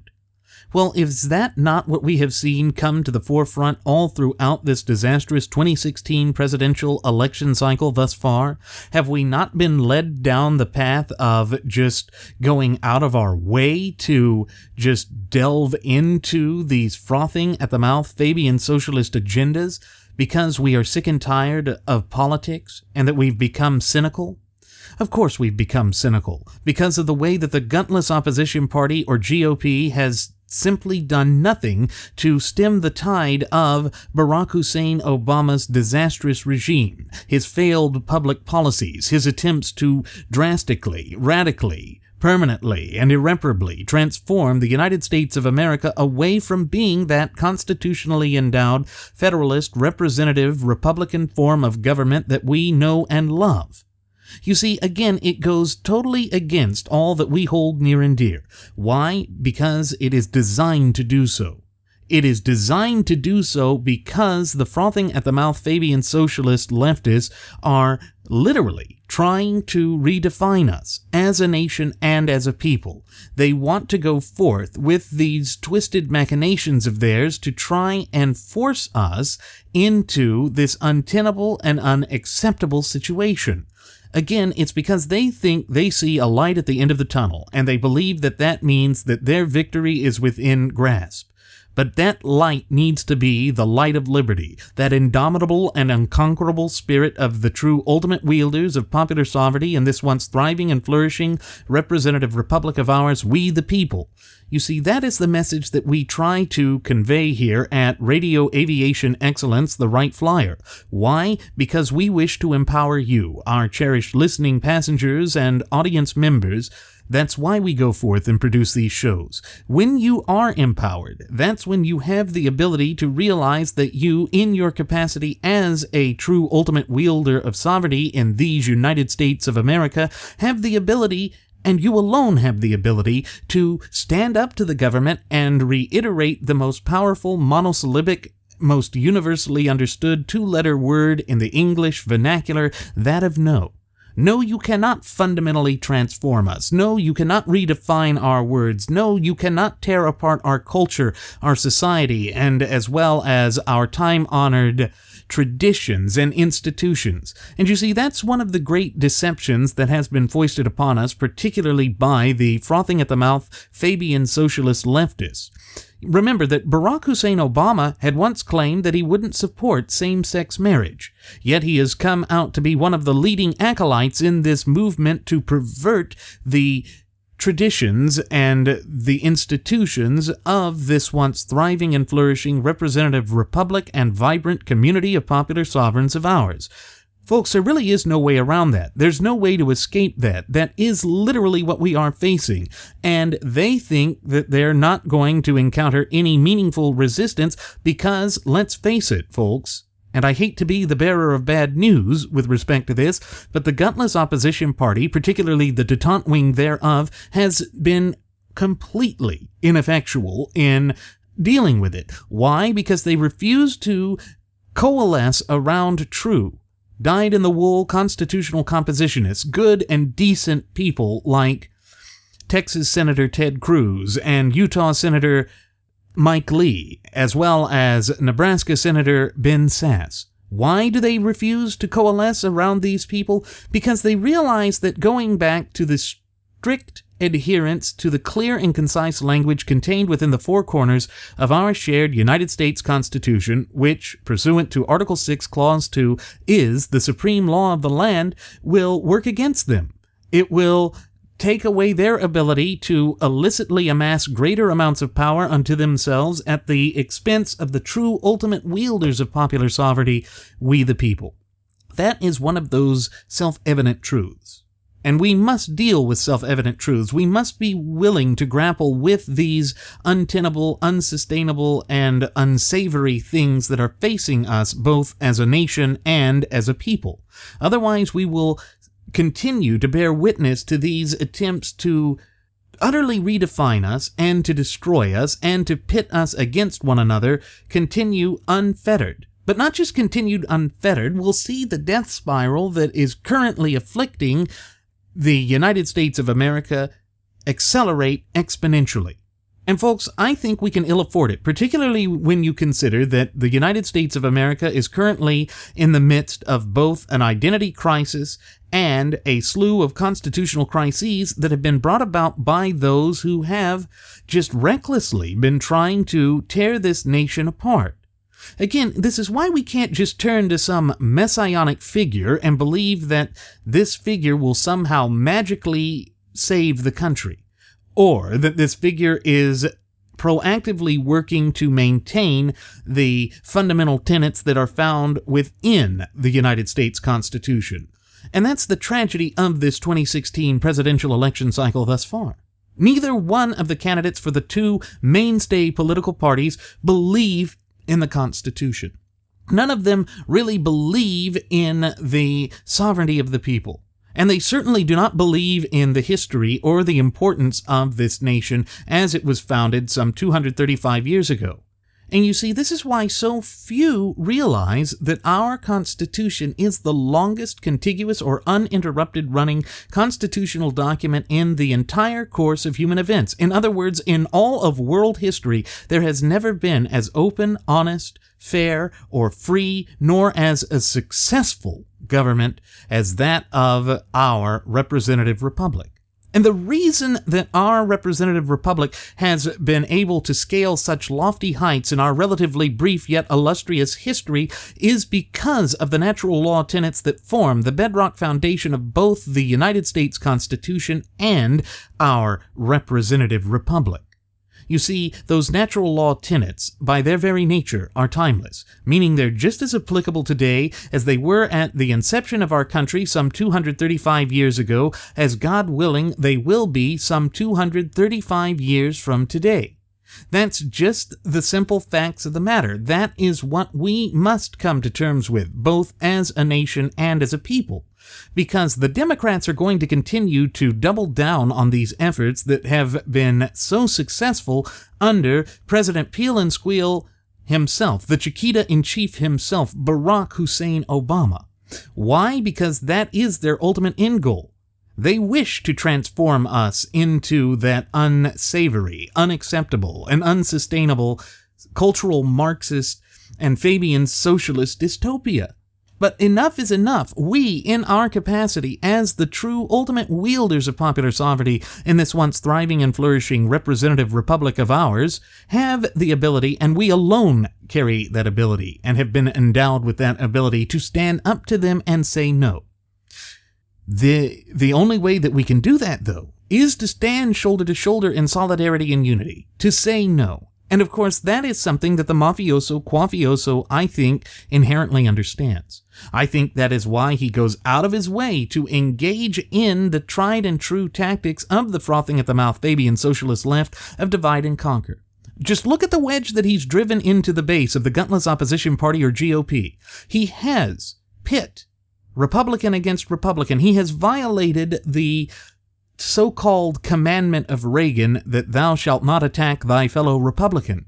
Well, is that not what we have seen come to the forefront all throughout this disastrous 2016 presidential election cycle thus far? Have we not been led down the path of just going out of our way to just delve into these frothing at the mouth Fabian socialist agendas? Because we are sick and tired of politics and that we've become cynical? Of course we've become cynical because of the way that the gutless opposition party, or GOP, has simply done nothing to stem the tide of Barack Hussein Obama's disastrous regime, his failed public policies, his attempts to drastically, radically, permanently and irreparably transform the United States of America away from being that constitutionally endowed, federalist, representative, Republican form of government that we know and love. You see, again, it goes totally against all that we hold near and dear. Why? Because it is designed to do so. It is designed to do so because the frothing at the mouth Fabian socialist leftists are literally trying to redefine us as a nation and as a people. They want to go forth with these twisted machinations of theirs to try and force us into this untenable and unacceptable situation. Again, it's because they think they see a light at the end of the tunnel, and they believe that that means that their victory is within grasp. But that light needs to be the light of liberty, that indomitable and unconquerable spirit of the true ultimate wielders of popular sovereignty in this once thriving and flourishing representative republic of ours, we the people. You see, that is the message that we try to convey here at Radio Aviation Excellence, the Wright Flyer. Why? Because we wish to empower you, our cherished listening passengers and audience members. That's why we go forth and produce these shows. When you are empowered, that's when you have the ability to realize that you, in your capacity as a true ultimate wielder of sovereignty in these United States of America, have the ability, and you alone have the ability, to stand up to the government and reiterate the most powerful monosyllabic, most universally understood two-letter word in the English vernacular, that of no. No, you cannot fundamentally transform us. No, you cannot redefine our words. No, you cannot tear apart our culture, our society, and as well as our time-honored traditions and institutions. And you see, that's one of the great deceptions that has been foisted upon us, particularly by the frothing at the mouth Fabian socialist leftists. Remember that Barack Hussein Obama had once claimed that he wouldn't support same-sex marriage, yet he has come out to be one of the leading acolytes in this movement to pervert the traditions and the institutions of this once thriving and flourishing representative republic and vibrant community of popular sovereigns of ours. Folks, there really is no way around that. There's no way to escape that. That is literally what we are facing. And they think that they're not going to encounter any meaningful resistance because, let's face it, folks, and I hate to be the bearer of bad news with respect to this, but the gutless opposition party, particularly the detente wing thereof, has been completely ineffectual in dealing with it. Why? Because they refuse to coalesce around true, dyed-in-the-wool constitutional compositionists, good and decent people like Texas Senator Ted Cruz and Utah Senator Mike Lee, as well as Nebraska Senator Ben Sasse. Why do they refuse to coalesce around these people? Because they realize that going back to the strict adherence to the clear and concise language contained within the four corners of our shared United States Constitution, which, pursuant to Article 6, Clause 2, is the supreme law of the land, will work against them. It will take away their ability to illicitly amass greater amounts of power unto themselves at the expense of the true ultimate wielders of popular sovereignty, we the people. That is one of those self-evident truths. And we must deal with self-evident truths. We must be willing to grapple with these untenable, unsustainable, and unsavory things that are facing us both as a nation and as a people. Otherwise, we will continue to bear witness to these attempts to utterly redefine us and to destroy us and to pit us against one another, continue unfettered. But not just continued unfettered, we'll see the death spiral that is currently afflicting the United States of America accelerate exponentially. And folks, I think we can ill afford it, particularly when you consider that the United States of America is currently in the midst of both an identity crisis and a slew of constitutional crises that have been brought about by those who have just recklessly been trying to tear this nation apart. Again, this is why we can't just turn to some messianic figure and believe that this figure will somehow magically save the country, or that this figure is proactively working to maintain the fundamental tenets that are found within the United States Constitution. And that's the tragedy of this 2016 presidential election cycle thus far. Neither one of the candidates for the two mainstay political parties believe in the Constitution. None of them really believe in the sovereignty of the people. And they certainly do not believe in the history or the importance of this nation as it was founded some 235 years ago. And you see, this is why so few realize that our Constitution is the longest contiguous or uninterrupted running constitutional document in the entire course of human events. In other words, in all of world history, there has never been as open, honest, fair, or free, nor as a successful government as that of our representative republic. And the reason that our representative republic has been able to scale such lofty heights in our relatively brief yet illustrious history is because of the natural law tenets that form the bedrock foundation of both the United States Constitution and our representative republic. You see, those natural law tenets, by their very nature, are timeless, meaning they're just as applicable today as they were at the inception of our country some 235 years ago, as God willing they will be some 235 years from today. That's just the simple facts of the matter. That is what we must come to terms with, both as a nation and as a people. Because the Democrats are going to continue to double down on these efforts that have been so successful under President Peel and Squeal himself, the Chiquita-in-Chief himself, Barack Hussein Obama. Why? Because that is their ultimate end goal. They wish to transform us into that unsavory, unacceptable, and unsustainable cultural Marxist and Fabian socialist dystopia. But enough is enough. We, in our capacity as the true ultimate wielders of popular sovereignty in this once thriving and flourishing representative republic of ours, have the ability, and we alone carry that ability, and have been endowed with that ability to stand up to them and say no. The only way that we can do that, though, is to stand shoulder to shoulder in solidarity and unity, to say no. And of course, that is something that the mafioso, quafioso, I think, inherently understands. I think that is why he goes out of his way to engage in the tried and true tactics of the frothing at the mouth Fabian socialist left of divide and conquer. Just look at the wedge that he's driven into the base of the gutless opposition party, or GOP. He has pit Republican against Republican. He has violated the so-called commandment of Reagan that thou shalt not attack thy fellow Republican.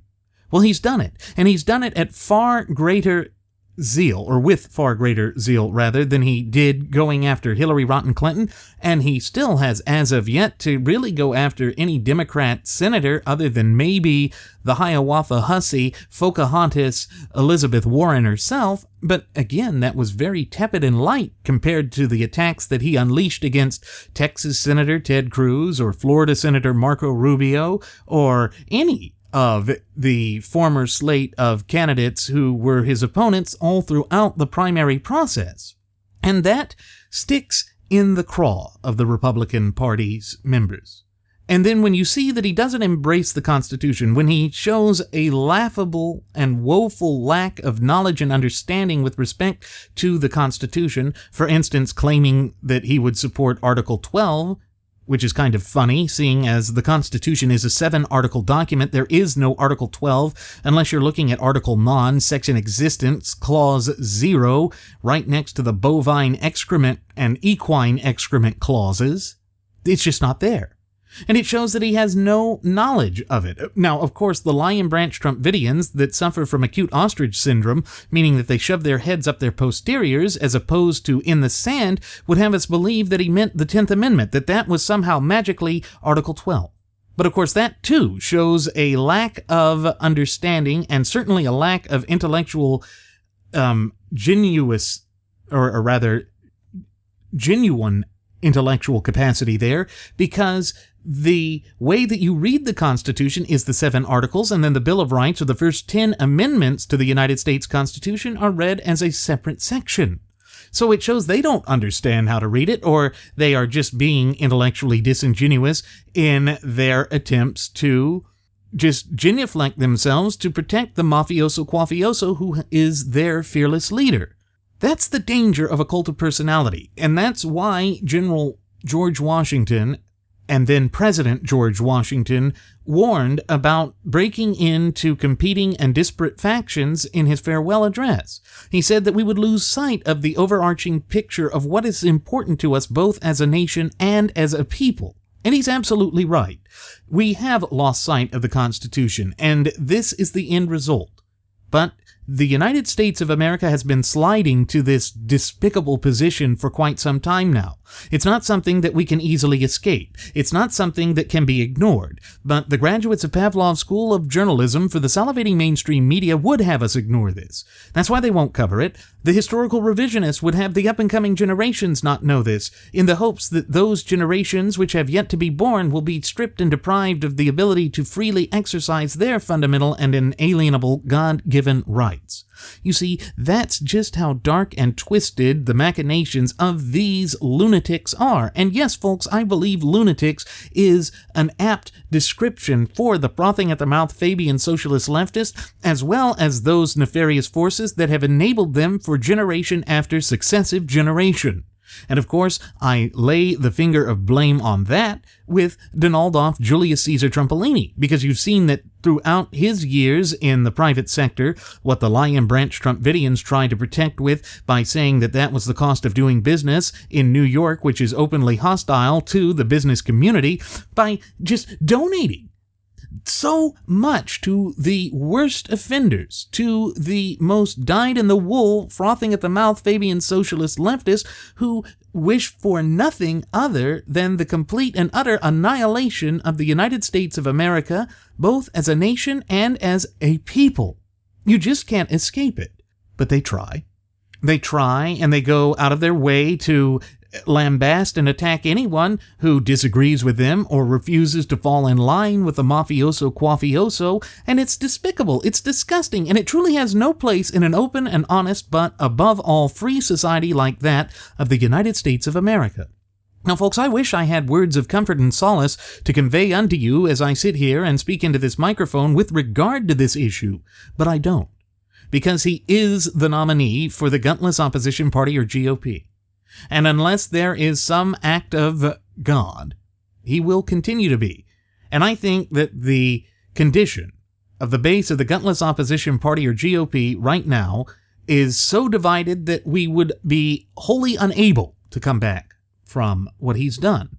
Well, he's done it, and he's done it at far greater zeal, or with far greater zeal, rather, than he did going after Hillary Rotten Clinton, and he still has, as of yet, to really go after any Democrat senator other than maybe the Hiawatha hussy Pocahontas Elizabeth Warren herself. But again, that was very tepid and light compared to the attacks that he unleashed against Texas Senator Ted Cruz or Florida Senator Marco Rubio or any of the former slate of candidates who were his opponents all throughout the primary process. And that sticks in the craw of the Republican Party's members. And then when you see that he doesn't embrace the Constitution, when he shows a laughable and woeful lack of knowledge and understanding with respect to the Constitution, for instance, claiming that he would support Article 12, which is kind of funny, seeing as the Constitution is a 7-article document. There is no Article 12 unless you're looking at Article Non, Section Existence, Clause 0, right next to the bovine excrement and equine excrement clauses. It's just not there. And it shows that he has no knowledge of it. Now, of course, the Lion Branch Trumpidians that suffer from acute ostrich syndrome, meaning that they shove their heads up their posteriors as opposed to in the sand, would have us believe that he meant the 10th Amendment, that was somehow magically Article 12. But of course, that too shows a lack of understanding and certainly a lack of intellectual genuine intellectual capacity there, because the way that you read the Constitution is the 7 articles, and then the Bill of Rights, or the first 10 amendments to the United States Constitution, are read as a separate section. So it shows they don't understand how to read it, or they are just being intellectually disingenuous in their attempts to just genuflect themselves to protect the mafioso quafioso who is their fearless leader. That's the danger of a cult of personality, and that's why General George Washington and then President George Washington warned about breaking into competing and disparate factions in his farewell address. He said that we would lose sight of the overarching picture of what is important to us both as a nation and as a people. And he's absolutely right. We have lost sight of the Constitution, and this is the end result. But the United States of America has been sliding to this despicable position for quite some time now. It's not something that we can easily escape. It's not something that can be ignored. But the graduates of Pavlov's School of Journalism for the salivating mainstream media would have us ignore this. That's why they won't cover it. The historical revisionists would have the up-and-coming generations not know this, in the hopes that those generations which have yet to be born will be stripped and deprived of the ability to freely exercise their fundamental and inalienable God-given rights. You see, that's just how dark and twisted the machinations of these lunatics are. And yes, folks, I believe lunatics is an apt description for the frothing at the mouth Fabian socialist leftists, as well as those nefarious forces that have enabled them for generation after successive generation. And of course, I lay the finger of blame on that with Donaldolph Julius Caesar Trumpolini, because you've seen that throughout his years in the private sector, what the Lion Branch Trumpidians tried to protect with by saying that that was the cost of doing business in New York, which is openly hostile to the business community, by just donating so much to the worst offenders, to the most dyed-in-the-wool, frothing-at-the-mouth Fabian socialist leftists who wish for nothing other than the complete and utter annihilation of the United States of America, both as a nation and as a people. You just can't escape it. But they try. They try, and they go out of their way to lambast and attack anyone who disagrees with them or refuses to fall in line with the mafioso quafioso, and it's despicable, it's disgusting, and it truly has no place in an open and honest but, above all, free society like that of the United States of America. Now, folks, I wish I had words of comfort and solace to convey unto you as I sit here and speak into this microphone with regard to this issue, but I don't, because he is the nominee for the Gutless Opposition Party, or GOP. And unless there is some act of God, he will continue to be. And I think that the condition of the base of the Gutless Opposition Party, or GOP, right now is so divided that we would be wholly unable to come back from what he's done.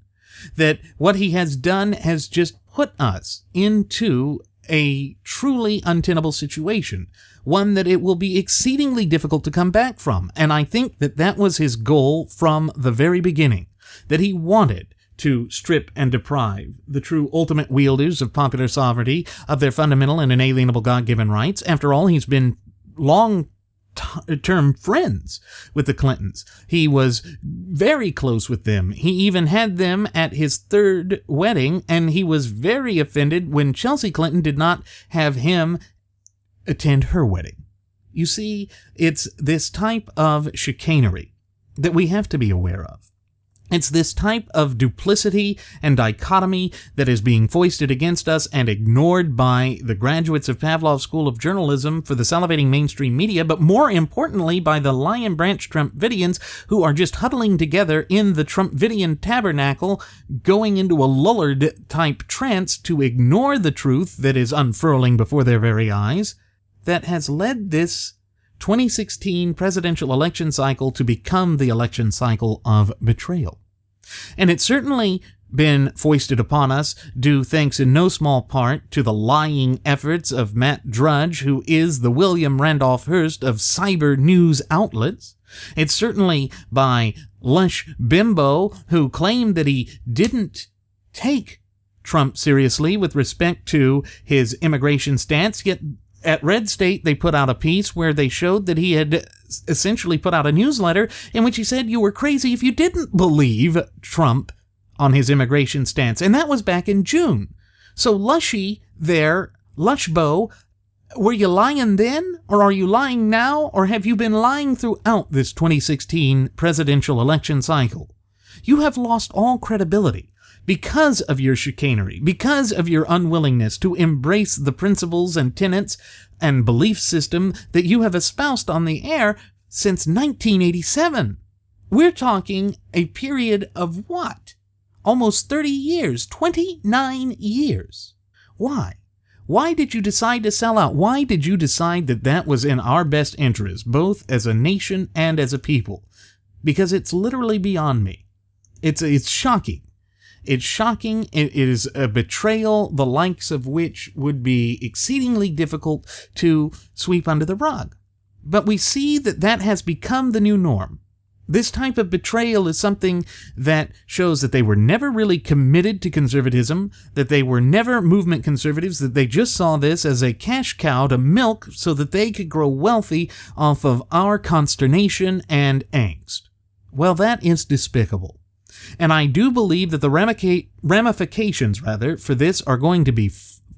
That what he has done has just put us into a truly untenable situation, one that it will be exceedingly difficult to come back from. And I think that that was his goal from the very beginning, that he wanted to strip and deprive the true ultimate wielders of popular sovereignty of their fundamental and inalienable God-given rights. After all, he's been long-term friends with the Clintons. He was very close with them. He even had them at his third wedding, and he was very offended when Chelsea Clinton did not have him attend her wedding. You see, it's this type of chicanery that we have to be aware of. It's this type of duplicity and dichotomy that is being foisted against us and ignored by the graduates of Pavlov's School of Journalism for the salivating mainstream media, but more importantly by the Lion Branch Trumpvidians who are just huddling together in the Trumpvidian tabernacle, going into a Lullard-type trance to ignore the truth that is unfurling before their very eyes, that has led this 2016 presidential election cycle to become the election cycle of betrayal. And it's certainly been foisted upon us, due thanks in no small part to the lying efforts of Matt Drudge, who is the William Randolph Hearst of cyber news outlets. It's certainly by Lush Bimbo, who claimed that he didn't take Trump seriously with respect to his immigration stance, yet at Red State, they put out a piece where they showed that he had essentially put out a newsletter in which he said you were crazy if you didn't believe Trump on his immigration stance. And that was back in June. So Lushy there, Lushbo, were you lying then? Or are you lying now? Or have you been lying throughout this 2016 presidential election cycle? You have lost all credibility because of your chicanery, because of your unwillingness to embrace the principles and tenets and belief system that you have espoused on the air since 1987. We're talking a period of what? Almost 30 years, 29 years. Why? Why did you decide to sell out? Why did you decide that that was in our best interest, both as a nation and as a people? Because it's literally beyond me. It's shocking. It's shocking. It is a betrayal, the likes of which would be exceedingly difficult to sweep under the rug. But we see that that has become the new norm. This type of betrayal is something that shows that they were never really committed to conservatism, that they were never movement conservatives, that they just saw this as a cash cow to milk so that they could grow wealthy off of our consternation and angst. Well, that is despicable. And I do believe that the ramifications for this are going to be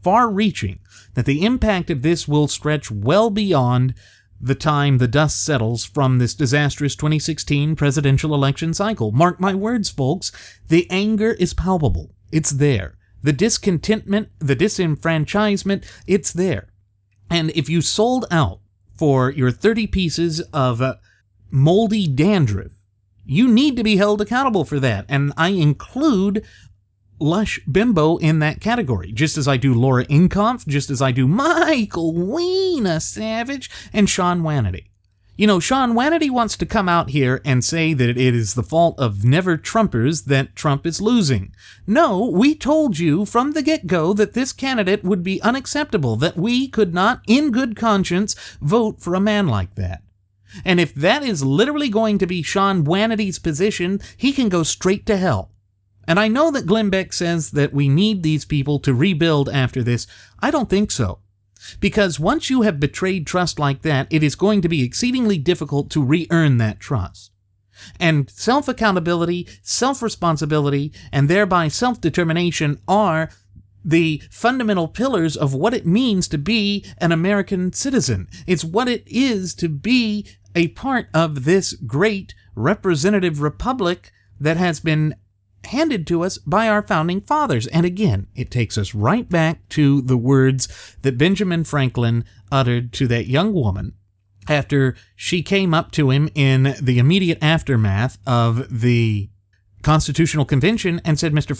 far-reaching, that the impact of this will stretch well beyond the time the dust settles from this disastrous 2016 presidential election cycle. Mark my words, folks, the anger is palpable. It's there. The discontentment, the disenfranchisement, it's there. And if you sold out for your 30 pieces of moldy dandruff, you need to be held accountable for that. And I include Lush Bimbo in that category, just as I do Laura Incomph, just as I do Michael Weena Savage and Sean Hannity. You know, Sean Hannity wants to come out here and say that it is the fault of never-Trumpers that Trump is losing. No, we told you from the get-go that this candidate would be unacceptable, that we could not, in good conscience, vote for a man like that. And if that is literally going to be Sean Hannity's position, he can go straight to hell. And I know that Glenn Beck says that we need these people to rebuild after this. I don't think so. Because once you have betrayed trust like that, it is going to be exceedingly difficult to re-earn that trust. And self-accountability, self-responsibility, and thereby self-determination are the fundamental pillars of what it means to be an American citizen. It's what it is to be a part of this great representative republic that has been handed to us by our founding fathers. And again, it takes us right back to the words that Benjamin Franklin uttered to that young woman after she came up to him in the immediate aftermath of the Constitutional Convention and said, Mr.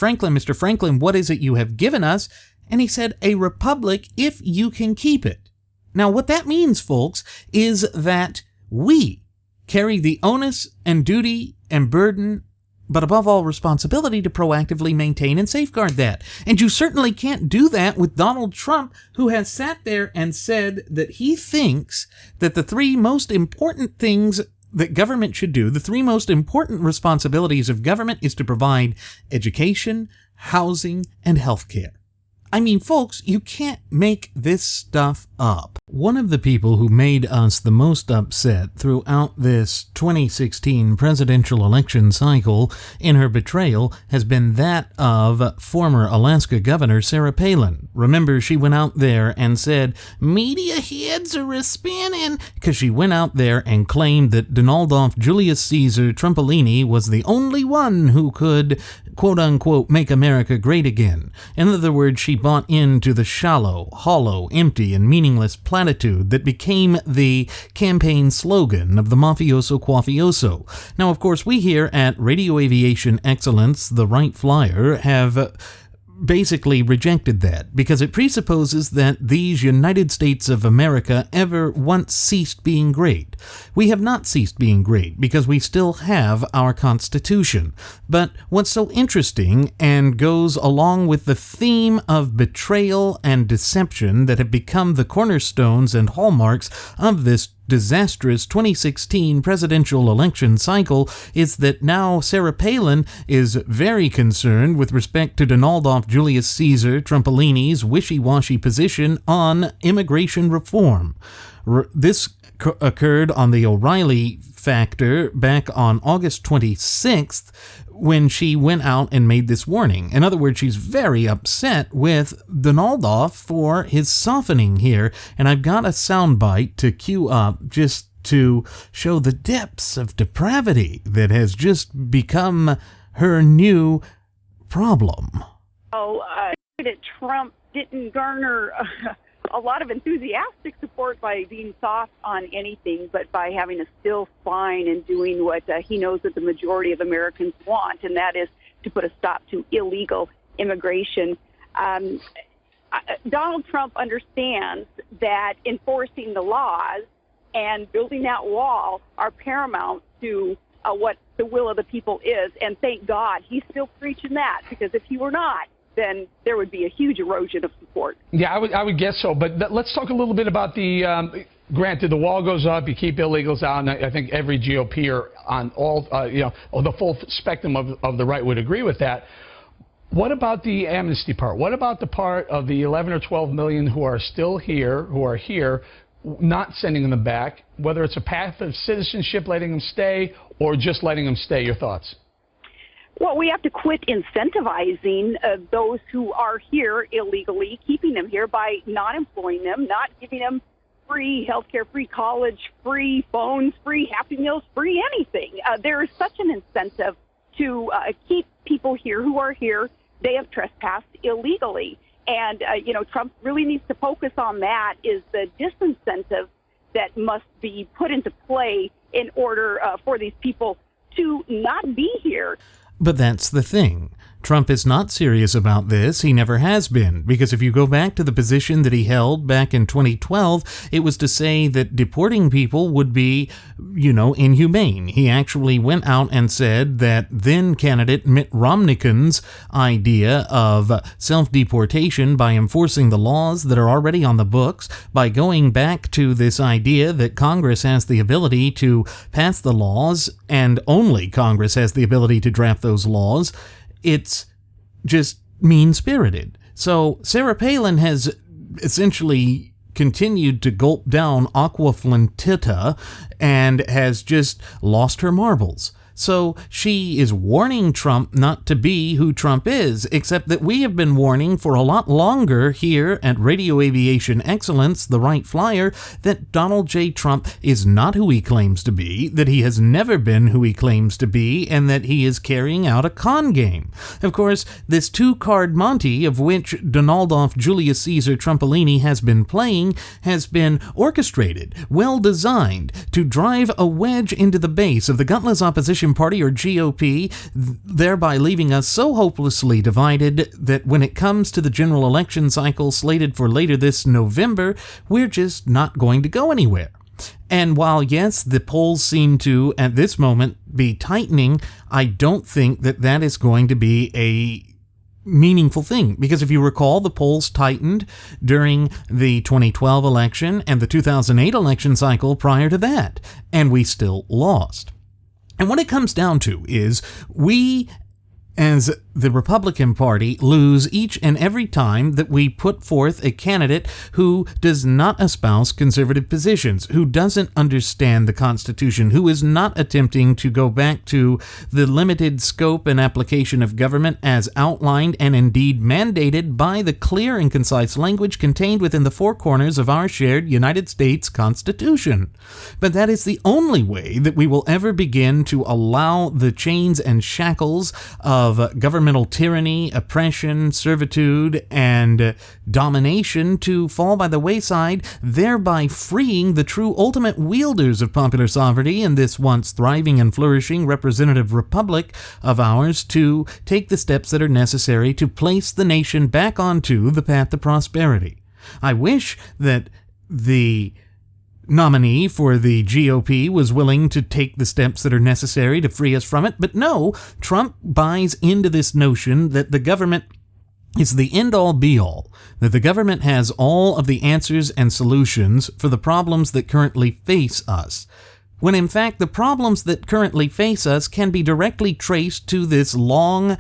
Franklin, what is it you have given us? And he said, a republic if you can keep it. Now, what that means, folks, is that we carry the onus and duty and burden but above all, responsibility to proactively maintain and safeguard that. And you certainly can't do that with Donald Trump, who has sat there and said that he thinks that the three most important things that government should do, the three most important responsibilities of government, is to provide education, housing, and health care. I mean, folks, you can't make this stuff up. One of the people who made us the most upset throughout this 2016 presidential election cycle in her betrayal has been that of former Alaska Governor Sarah Palin. Remember, she went out there and said, media heads are a-spinning, because she went out there and claimed that Donald Julius Caesar Trumpolini was the only one who could, quote-unquote, make America great again. In other words, she bought into the shallow, hollow, empty, and meaningless platitude that became the campaign slogan of the mafioso quafioso. Now, of course, we here at Radio Aviation Excellence, the Wright Flyer, have basically rejected that because it presupposes that these United States of America ever once ceased being great. We have not ceased being great because we still have our Constitution. But what's so interesting and goes along with the theme of betrayal and deception that have become the cornerstones and hallmarks of this disastrous 2016 presidential election cycle is that now Sarah Palin is very concerned with respect to Donald Julius Caesar Trumpolini's wishy-washy position on immigration reform. This occurred on the O'Reilly factor back on August 26th when she went out and made this warning. In other words, she's very upset with Donald for his softening here, and I've got a soundbite to cue up just to show the depths of depravity that has just become her new problem. That Trump didn't garner a lot of enthusiastic support by being soft on anything, but by having a still spine and doing what he knows that the majority of Americans want, and that is to put a stop to illegal immigration. Donald Trump understands that enforcing the laws and building that wall are paramount to what the will of the people is, and thank God he's still preaching that, because if he were not, then there would be a huge erosion of support. Yeah, I would guess so. But let's talk a little bit about the, granted, the wall goes up, you keep illegals out, and I think every GOPer on all, the full spectrum of the right would agree with that. What about the amnesty part? What about the part of the 11 or 12 million who are still here, not sending them back, whether it's a path of citizenship, letting them stay, or just letting them stay? Your thoughts? Well, we have to quit incentivizing those who are here illegally, keeping them here by not employing them, not giving them free health care, free college, free phones, free Happy Meals, free anything. There is such an incentive to keep people here who are here. They have trespassed illegally. And, Trump really needs to focus on that, is the disincentive that must be put into play in order for these people to not be here. But that's the thing. Trump is not serious about this. He never has been. Because if you go back to the position that he held back in 2012, it was to say that deporting people would be, inhumane. He actually went out and said that then candidate Mitt Romney's idea of self-deportation by enforcing the laws that are already on the books, by going back to this idea that Congress has the ability to pass the laws, and only Congress has the ability to draft those laws, it's just mean-spirited. So Sarah Palin has essentially continued to gulp down aqua flantita and has just lost her marbles. So she is warning Trump not to be who Trump is, except that we have been warning for a lot longer here at Radio Aviation Excellence, the Wright Flyer, that Donald J. Trump is not who he claims to be, that he has never been who he claims to be, and that he is carrying out a con game. Of course, this two-card Monty, of which Donald Julius Caesar Trumpolini has been playing, has been orchestrated, well-designed, to drive a wedge into the base of the gutless opposition party, or GOP, thereby leaving us so hopelessly divided that when it comes to the general election cycle slated for later this November, we're just not going to go anywhere. And while, yes, the polls seem to, at this moment, be tightening, I don't think that that is going to be a meaningful thing. Because if you recall, the polls tightened during the 2012 election and the 2008 election cycle prior to that, and we still lost. And what it comes down to is we, as the Republican Party, lose each and every time that we put forth a candidate who does not espouse conservative positions, who doesn't understand the Constitution, who is not attempting to go back to the limited scope and application of government as outlined and indeed mandated by the clear and concise language contained within the four corners of our shared United States Constitution. But that is the only way that we will ever begin to allow the chains and shackles of governmental tyranny, oppression, servitude, and domination to fall by the wayside, thereby freeing the true ultimate wielders of popular sovereignty in this once thriving and flourishing representative republic of ours to take the steps that are necessary to place the nation back onto the path to prosperity. I wish that the nominee for the GOP was willing to take the steps that are necessary to free us from it, but no, Trump buys into this notion that the government is the end-all be-all, that the government has all of the answers and solutions for the problems that currently face us, when in fact the problems that currently face us can be directly traced to this long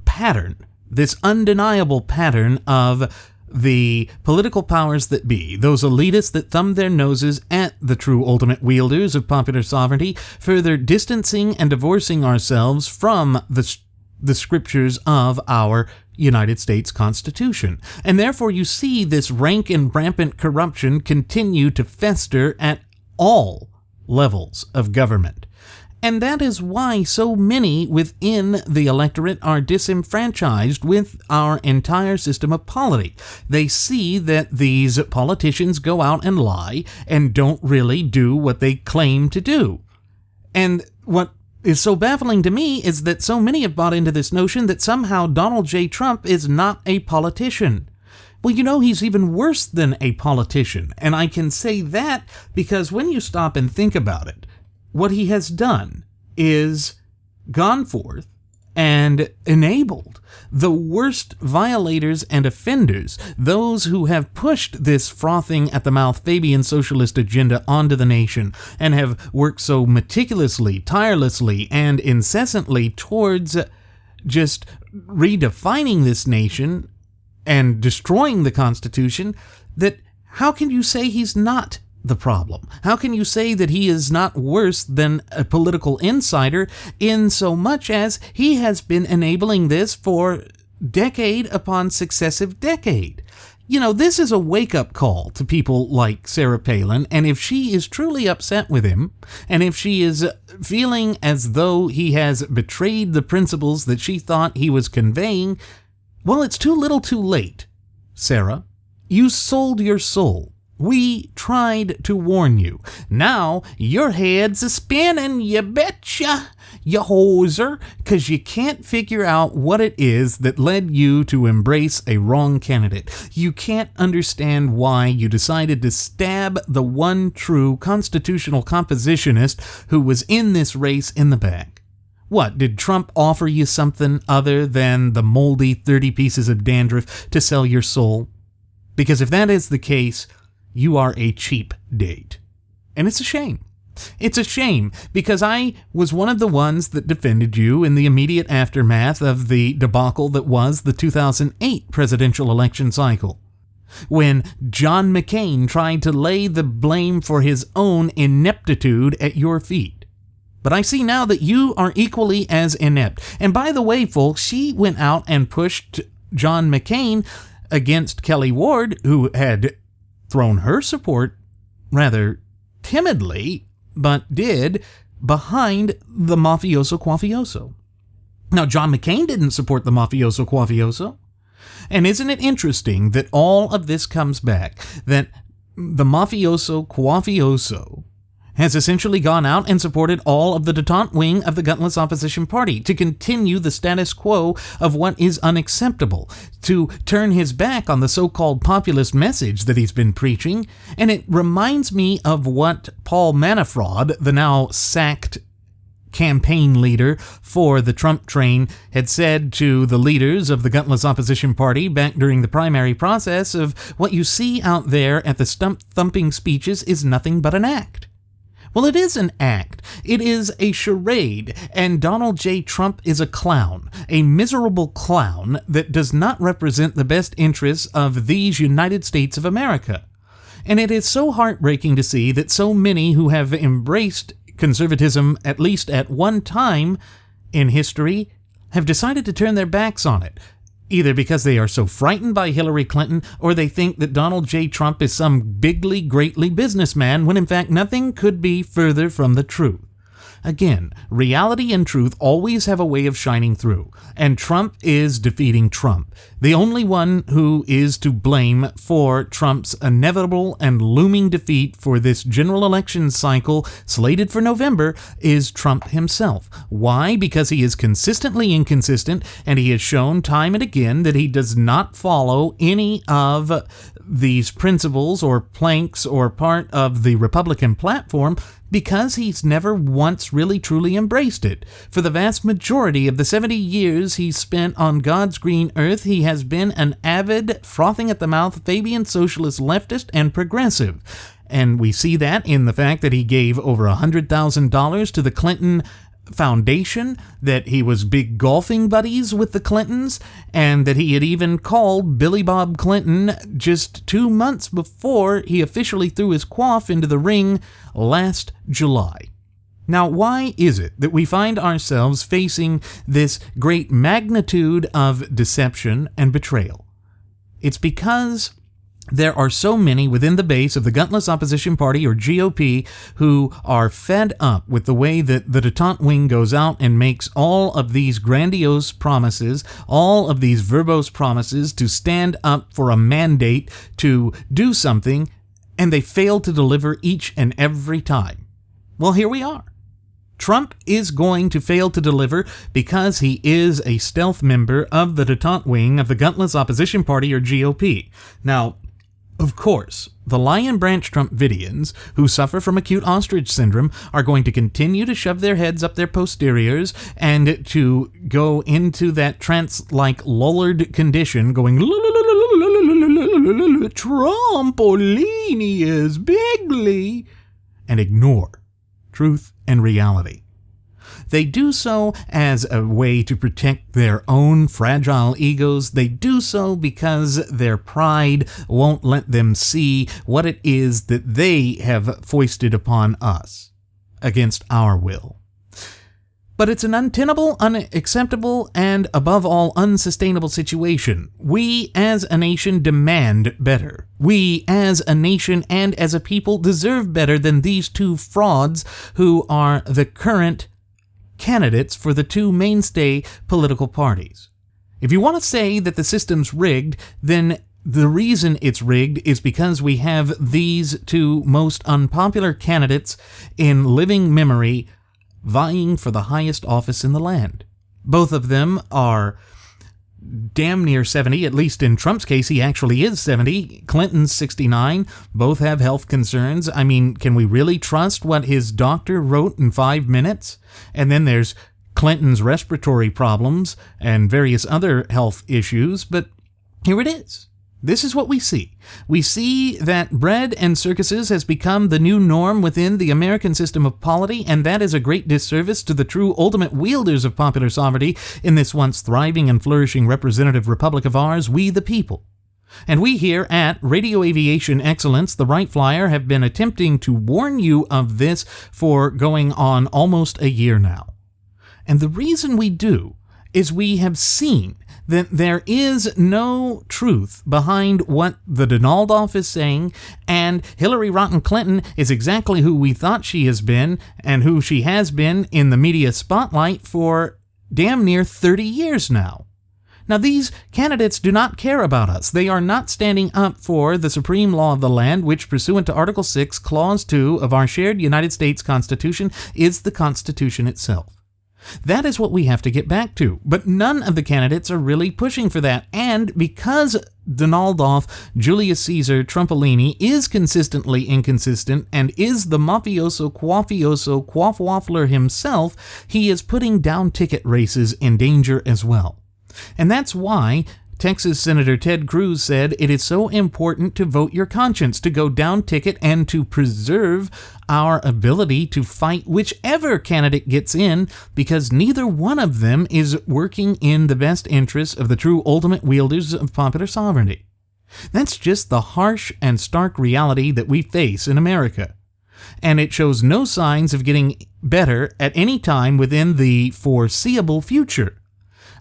pattern, this undeniable pattern of the political powers that be, those elitists that thumb their noses at the true ultimate wielders of popular sovereignty, further distancing and divorcing ourselves from the scriptures of our United States Constitution. And therefore you see this rank and rampant corruption continue to fester at all levels of government. And that is why so many within the electorate are disenfranchised with our entire system of polity. They see that these politicians go out and lie and don't really do what they claim to do. And what is so baffling to me is that so many have bought into this notion that somehow Donald J. Trump is not a politician. Well, you know, he's even worse than a politician. And I can say that because when you stop and think about it, what he has done is gone forth and enabled the worst violators and offenders, those who have pushed this frothing at the mouth Fabian socialist agenda onto the nation and have worked so meticulously, tirelessly, and incessantly towards just redefining this nation and destroying the Constitution, that how can you say he's not the problem? How can you say that he is not worse than a political insider in so much as he has been enabling this for decade upon successive decade? You know, this is a wake-up call to people like Sarah Palin, and if she is truly upset with him, and if she is feeling as though he has betrayed the principles that she thought he was conveying, well, it's too little too late, Sarah. You sold your soul. We tried to warn you. Now your head's a-spinning, you betcha, you hoser, 'cause you can't figure out what it is that led you to embrace a wrong candidate. You can't understand why you decided to stab the one true constitutional compositionist who was in this race in the back. What, did Trump offer you something other than the moldy 30 pieces of dandruff to sell your soul? Because if that is the case, you are a cheap date. And it's a shame. It's a shame because I was one of the ones that defended you in the immediate aftermath of the debacle that was the 2008 presidential election cycle, when John McCain tried to lay the blame for his own ineptitude at your feet. But I see now that you are equally as inept. And by the way, folks, she went out and pushed John McCain against Kelly Ward, who had thrown her support rather timidly, but did, behind the mafioso Quafioso. Now, John McCain didn't support the mafioso Quafioso. And isn't it interesting that all of this comes back, that the mafioso Quafioso has essentially gone out and supported all of the détente wing of the gutless opposition party to continue the status quo of what is unacceptable, to turn his back on the so-called populist message that he's been preaching. And it reminds me of what Paul Manafort, the now sacked campaign leader for the Trump train, had said to the leaders of the gutless opposition party back during the primary process of what you see out there at the stump-thumping speeches is nothing but an act. Well, it is an act. It is a charade, and Donald J. Trump is a clown, a miserable clown that does not represent the best interests of these United States of America. And it is so heartbreaking to see that so many who have embraced conservatism, at least at one time in history, have decided to turn their backs on it, either because they are so frightened by Hillary Clinton or they think that Donald J. Trump is some bigly, greatly businessman, when in fact nothing could be further from the truth. Again, reality and truth always have a way of shining through, and Trump is defeating Trump. The only one who is to blame for Trump's inevitable and looming defeat for this general election cycle slated for November is Trump himself. Why? Because he is consistently inconsistent, and he has shown time and again that he does not follow any of these principles or planks or part of the Republican platform, because he's never once really truly embraced it. For the vast majority of the 70 years he's spent on God's green earth, he has been an avid, frothing at the mouth Fabian socialist leftist and progressive. And we see that in the fact that he gave over $100,000 to the Clinton Foundation, that he was big golfing buddies with the Clintons, and that he had even called Billy Bob Clinton just 2 months before he officially threw his quaff into the ring last July. Now, why is it that we find ourselves facing this great magnitude of deception and betrayal? It's because there are so many within the base of the gutless opposition party, or GOP, who are fed up with the way that the détente wing goes out and makes all of these grandiose promises, all of these verbose promises to stand up for a mandate to do something, and they fail to deliver each and every time. Well, here we are. Trump is going to fail to deliver because he is a stealth member of the détente wing of the gutless opposition party, or GOP. Now, of course, the Lion Branch Trumpidians who suffer from acute ostrich syndrome are going to continue to shove their heads up their posteriors and to go into that trance-like lullard condition, going, Trumpolini is bigly, and ignore truth and reality. They do so as a way to protect their own fragile egos. They do so because their pride won't let them see what it is that they have foisted upon us against our will. But it's an untenable, unacceptable, and above all unsustainable situation. We as a nation demand better. We as a nation and as a people deserve better than these two frauds who are the current candidates for the two mainstay political parties. If you want to say that the system's rigged, then the reason it's rigged is because we have these two most unpopular candidates in living memory vying for the highest office in the land. Both of them are damn near 70, at least in Trump's case, he actually is 70. Clinton's 69. Both have health concerns. I mean, can we really trust what his doctor wrote in 5 minutes? And then there's Clinton's respiratory problems and various other health issues, but here it is. This is what we see. We see that bread and circuses has become the new norm within the American system of polity, and that is a great disservice to the true ultimate wielders of popular sovereignty in this once thriving and flourishing representative republic of ours, we the people. And we here at Radio Aviation Excellence, the Wright Flyer, have been attempting to warn you of this for going on almost a year now. And the reason we do is we have seen that there is no truth behind what the Donaldoff is saying, and Hillary Rotten Clinton is exactly who we thought she has been and who she has been in the media spotlight for damn near 30 years now. Now, these candidates do not care about us. They are not standing up for the supreme law of the land, which, pursuant to Article 6, Clause 2 of our shared United States Constitution, is the Constitution itself. That is what we have to get back to. But none of the candidates are really pushing for that. And because Donaldolf Julius Caesar Trumpolini is consistently inconsistent and is the mafioso quaffwaffler himself, he is putting down ticket races in danger as well. And that's why Texas Senator Ted Cruz said it is so important to vote your conscience, to go down ticket, and to preserve our ability to fight whichever candidate gets in, because neither one of them is working in the best interests of the true ultimate wielders of popular sovereignty. That's just the harsh and stark reality that we face in America. And it shows no signs of getting better at any time within the foreseeable future.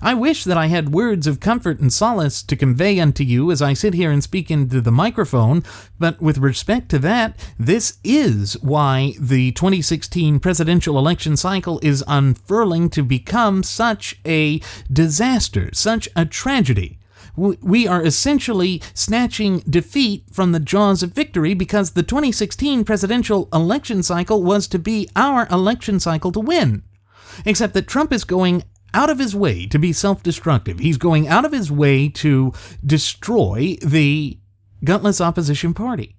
I wish that I had words of comfort and solace to convey unto you as I sit here and speak into the microphone, but with respect to that, this is why the 2016 presidential election cycle is unfurling to become such a disaster, such a tragedy. We are essentially snatching defeat from the jaws of victory, because the 2016 presidential election cycle was to be our election cycle to win. Except that Trump is going out of his way to be self-destructive. He's going out of his way to destroy the gutless opposition party.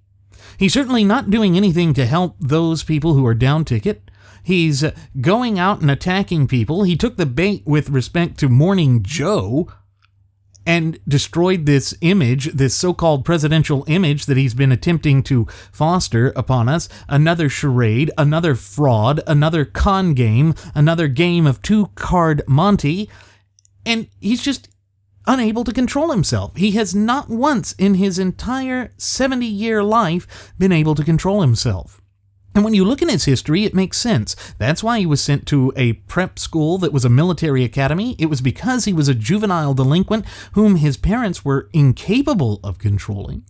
He's certainly not doing anything to help those people who are down ticket. He's going out and attacking people. He took the bait with respect to Morning Joe and destroyed this image, this so-called presidential image that he's been attempting to foster upon us. Another charade, another fraud, another con game, another game of two-card Monty, and he's just unable to control himself. He has not once in his entire 70-year life been able to control himself. And when you look in his history, it makes sense. That's why he was sent to a prep school that was a military academy. It was because he was a juvenile delinquent whom his parents were incapable of controlling.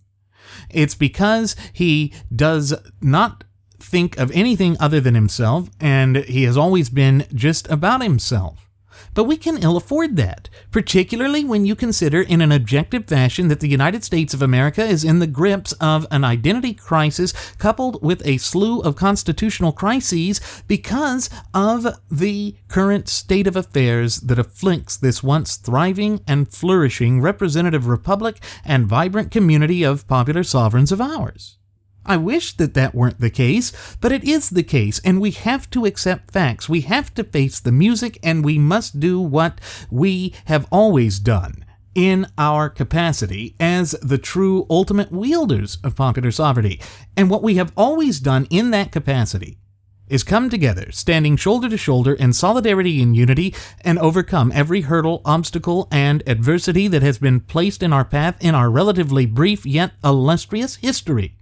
It's because he does not think of anything other than himself, and he has always been just about himself. But we can ill afford that, particularly when you consider in an objective fashion that the United States of America is in the grips of an identity crisis coupled with a slew of constitutional crises because of the current state of affairs that afflicts this once thriving and flourishing representative republic and vibrant community of popular sovereigns of ours. I wish that that weren't the case, but it is the case, and we have to accept facts. We have to face the music, and we must do what we have always done in our capacity as the true ultimate wielders of popular sovereignty. And what we have always done in that capacity is come together, standing shoulder to shoulder in solidarity and unity, and overcome every hurdle, obstacle, and adversity that has been placed in our path in our relatively brief yet illustrious history.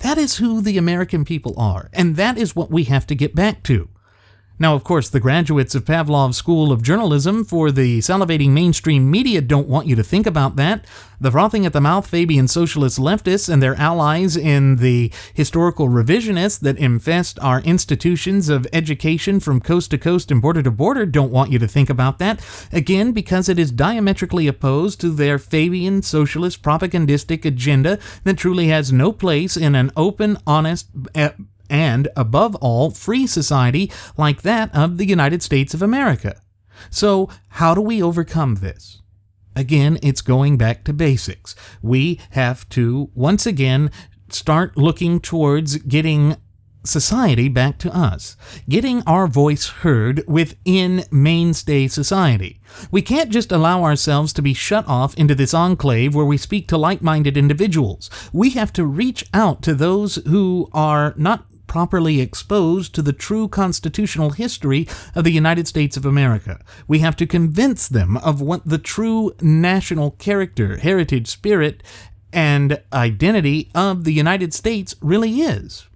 That is who the American people are, and that is what we have to get back to. Now, of course, the graduates of Pavlov's School of Journalism for the salivating mainstream media don't want you to think about that. The frothing at the mouth Fabian socialist leftists and their allies in the historical revisionists that infest our institutions of education from coast to coast and border to border don't want you to think about that, again, because it is diametrically opposed to their Fabian socialist propagandistic agenda that truly has no place in an open, honest, and, above all, free society like that of the United States of America. So, how do we overcome this? Again, it's going back to basics. We have to, once again, start looking towards getting society back to us, getting our voice heard within mainstay society. We can't just allow ourselves to be shut off into this enclave where we speak to like-minded individuals. We have to reach out to those who are not properly exposed to the true constitutional history of the United States of America. We have to convince them of what the true national character, heritage, spirit, and identity of the United States really is.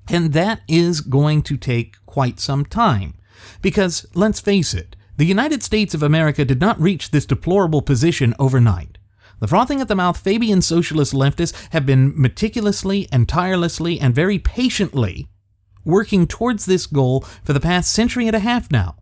And that is going to take quite some time. Because, let's face it, the United States of America did not reach this deplorable position overnight. The frothing at the mouth Fabian socialist leftists have been meticulously and tirelessly and very patiently working towards this goal for the past century and a half now.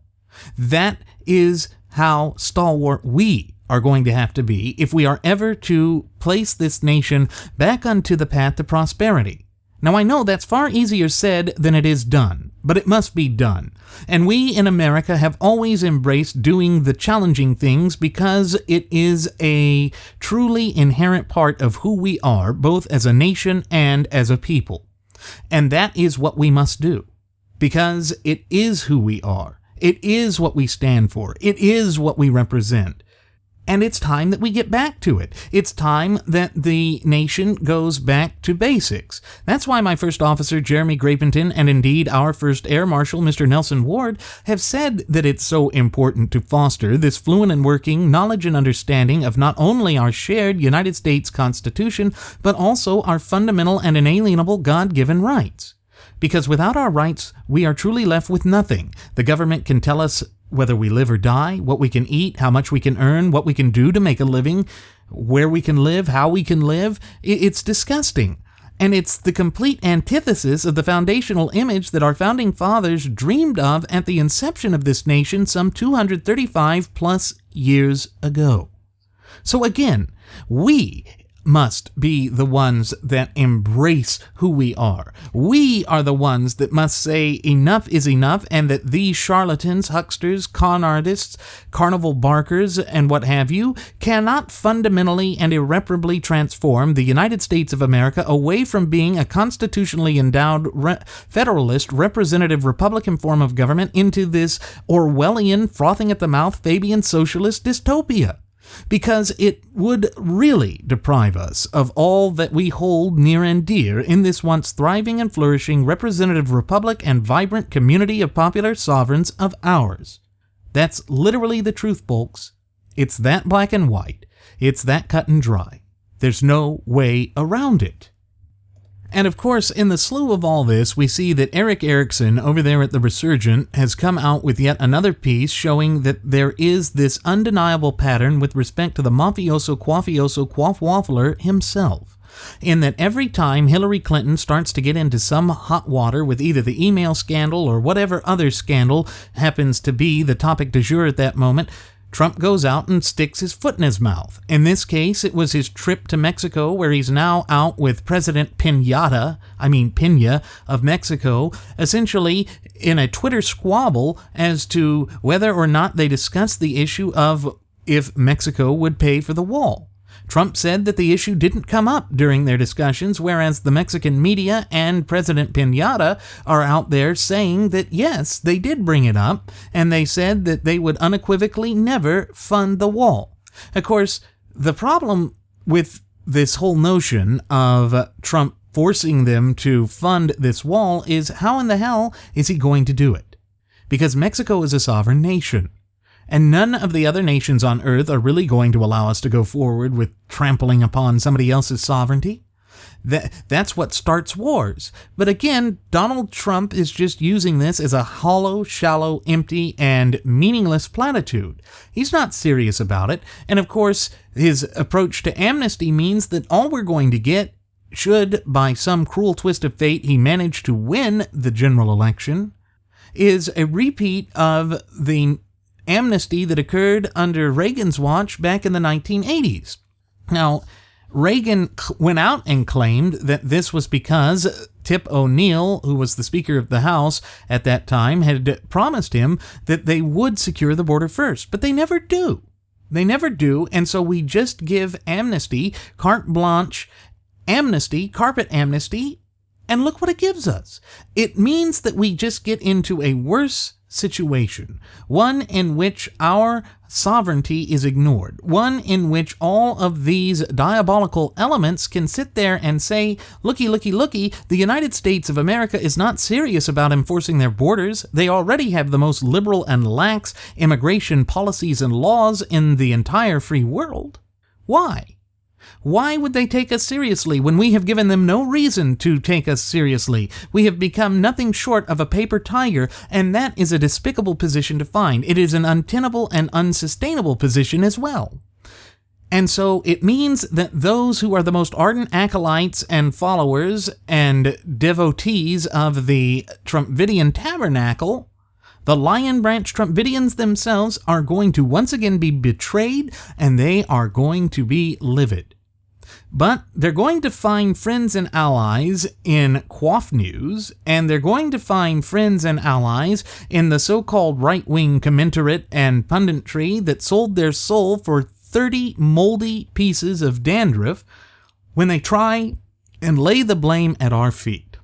That is how stalwart we are going to have to be if we are ever to place this nation back onto the path to prosperity. Now, I know that's far easier said than it is done, but it must be done. And we in America have always embraced doing the challenging things because it is a truly inherent part of who we are, both as a nation and as a people. And that is what we must do, because it is who we are. It is what we stand for. It is what we represent. And it's time that we get back to it. It's time that the nation goes back to basics. That's why my first officer, Jeremy Grapenton, and indeed our first Air Marshal, Mr. Nelson Ward, have said that it's so important to foster this fluent and working knowledge and understanding of not only our shared United States Constitution, but also our fundamental and inalienable God-given rights. Because without our rights, we are truly left with nothing. The government can tell us whether we live or die, what we can eat, how much we can earn, what we can do to make a living, where we can live, how we can live. It's disgusting. And it's the complete antithesis of the foundational image that our founding fathers dreamed of at the inception of this nation some 235 plus years ago. So again, we must be the ones that embrace who we are. We are the ones that must say enough is enough, and that these charlatans, hucksters, con artists, carnival barkers, and what have you, cannot fundamentally and irreparably transform the United States of America away from being a constitutionally endowed federalist, representative Republican form of government into this Orwellian, frothing at the mouth, Fabian socialist dystopia. Because it would really deprive us of all that we hold near and dear in this once thriving and flourishing representative republic and vibrant community of popular sovereigns of ours. That's literally the truth, folks. It's that black and white. It's that cut and dry. There's no way around it. And of course, in the slew of all this, we see that Eric Erickson over there at The Resurgent has come out with yet another piece showing that there is this undeniable pattern with respect to the mafioso, quaffioso, quaff-waffler himself. In that every time Hillary Clinton starts to get into some hot water with either the email scandal or whatever other scandal happens to be the topic du jour at that moment, Trump goes out and sticks his foot in his mouth. In this case, it was his trip to Mexico, where he's now out with President Peña of Mexico, essentially in a Twitter squabble as to whether or not they discussed the issue of if Mexico would pay for the wall. Trump said that the issue didn't come up during their discussions, whereas the Mexican media and President Peña are out there saying that, yes, they did bring it up, and they said that they would unequivocally never fund the wall. Of course, the problem with this whole notion of Trump forcing them to fund this wall is how in the hell is he going to do it? Because Mexico is a sovereign nation. And none of the other nations on Earth are really going to allow us to go forward with trampling upon somebody else's sovereignty. That's what starts wars. But again, Donald Trump is just using this as a hollow, shallow, empty, and meaningless platitude. He's not serious about it. And of course, his approach to amnesty means that all we're going to get, should by some cruel twist of fate he manage to win the general election, is a repeat of the amnesty that occurred under Reagan's watch back in the 1980s. Now, Reagan went out and claimed that this was because Tip O'Neill, who was the Speaker of the House at that time, had promised him that they would secure the border first. But they never do. They never do, and so we just give amnesty, carte blanche amnesty, carpet amnesty, and look what it gives us. It means that we just get into a worse situation, one in which our sovereignty is ignored, one in which all of these diabolical elements can sit there and say, looky, looky, looky, the United States of America is not serious about enforcing their borders. They already have the most liberal and lax immigration policies and laws in the entire free world. Why? Why would they take us seriously when we have given them no reason to take us seriously? We have become nothing short of a paper tiger, and that is a despicable position to find. It is an untenable and unsustainable position as well. And so it means that those who are the most ardent acolytes and followers and devotees of the Trumpidian tabernacle, The Lion Branch Trumpidians themselves are going to once again be betrayed, and they are going to be livid. But they're going to find friends and allies in Quaff News, and they're going to find friends and allies in the so-called right-wing commensurate and punditry that sold their soul for 30 moldy pieces of dandruff when they try and lay the blame at our feet,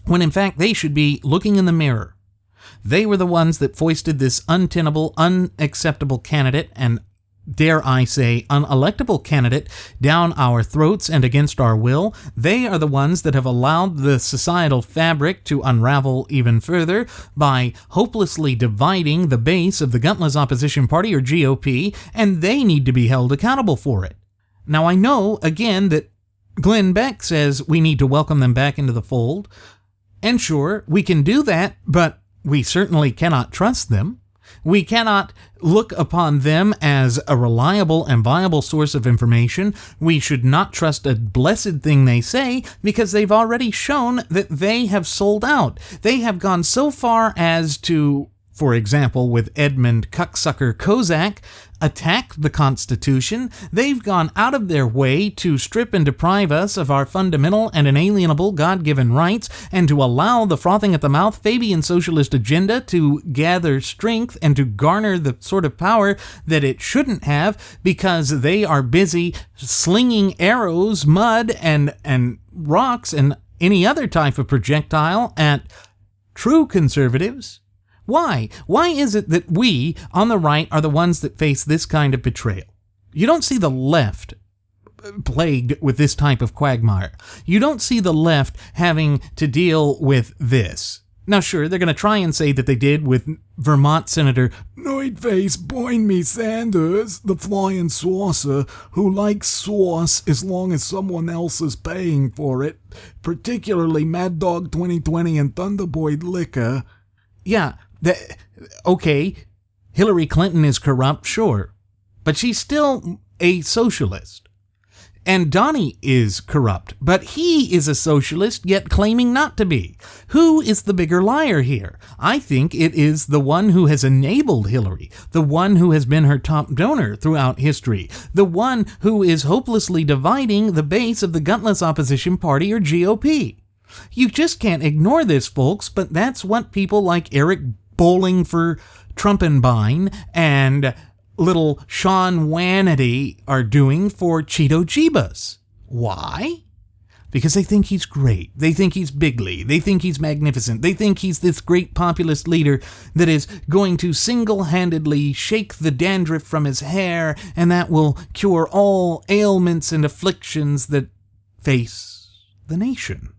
when in fact they should be looking in the mirror. They were the ones that foisted this untenable, unacceptable candidate, and dare I say, unelectable candidate down our throats and against our will. They are the ones that have allowed the societal fabric to unravel even further by hopelessly dividing the base of the gutless opposition party, or GOP, and they need to be held accountable for it. Now, I know, again, that Glenn Beck says we need to welcome them back into the fold, and sure, we can do that, but we certainly cannot trust them. We cannot look upon them as a reliable and viable source of information. We should not trust a blessed thing they say, because they've already shown that they have sold out. They have gone so far as to, for example, with Edmund Cucksucker Kozak, attack the Constitution. They've gone out of their way to strip and deprive us of our fundamental and inalienable God-given rights, and to allow the frothing at the mouth Fabian socialist agenda to gather strength and to garner the sort of power that it shouldn't have, because they are busy slinging arrows, mud, and rocks and any other type of projectile at true conservatives. Why? Why is it that we, on the right, are the ones that face this kind of betrayal? You don't see the left plagued with this type of quagmire. You don't see the left having to deal with this. Now, sure, they're going to try and say that they did with Vermont Senator Noidface Boynme Sanders, the flying saucer, who likes sauce as long as someone else is paying for it, particularly Mad Dog 2020 and Thunderboy Liquor. Yeah, okay, Hillary Clinton is corrupt, sure, but she's still a socialist. And Donnie is corrupt, but he is a socialist, yet claiming not to be. Who is the bigger liar here? I think it is the one who has enabled Hillary, the one who has been her top donor throughout history, the one who is hopelessly dividing the base of the gutless opposition party, or GOP. You just can't ignore this, folks, but that's what people like Eric Bowling for Trumpenbein and little Sean Wannity are doing for Cheeto Jeebus. Why? Because they think he's great. They think he's bigly. They think he's magnificent. They think he's this great populist leader that is going to single-handedly shake the dandruff from his hair, and that will cure all ailments and afflictions that face the nation.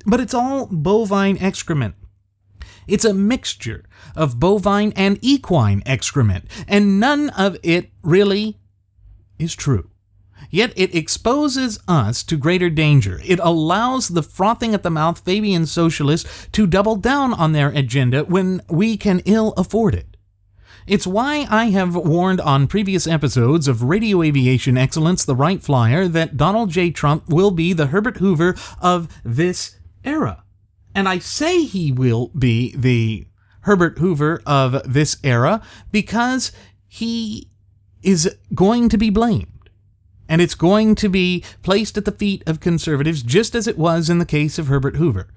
But it's all bovine excrement. It's a mixture of bovine and equine excrement, and none of it really is true. Yet it exposes us to greater danger. It allows the frothing at the mouth Fabian socialists to double down on their agenda when we can ill afford it. It's why I have warned on previous episodes of Radio Aviation Excellence, the Wright Flyer, that Donald J. Trump will be the Herbert Hoover of this era. And I say he will be the Herbert Hoover of this era because he is going to be blamed. And it's going to be placed at the feet of conservatives, just as it was in the case of Herbert Hoover.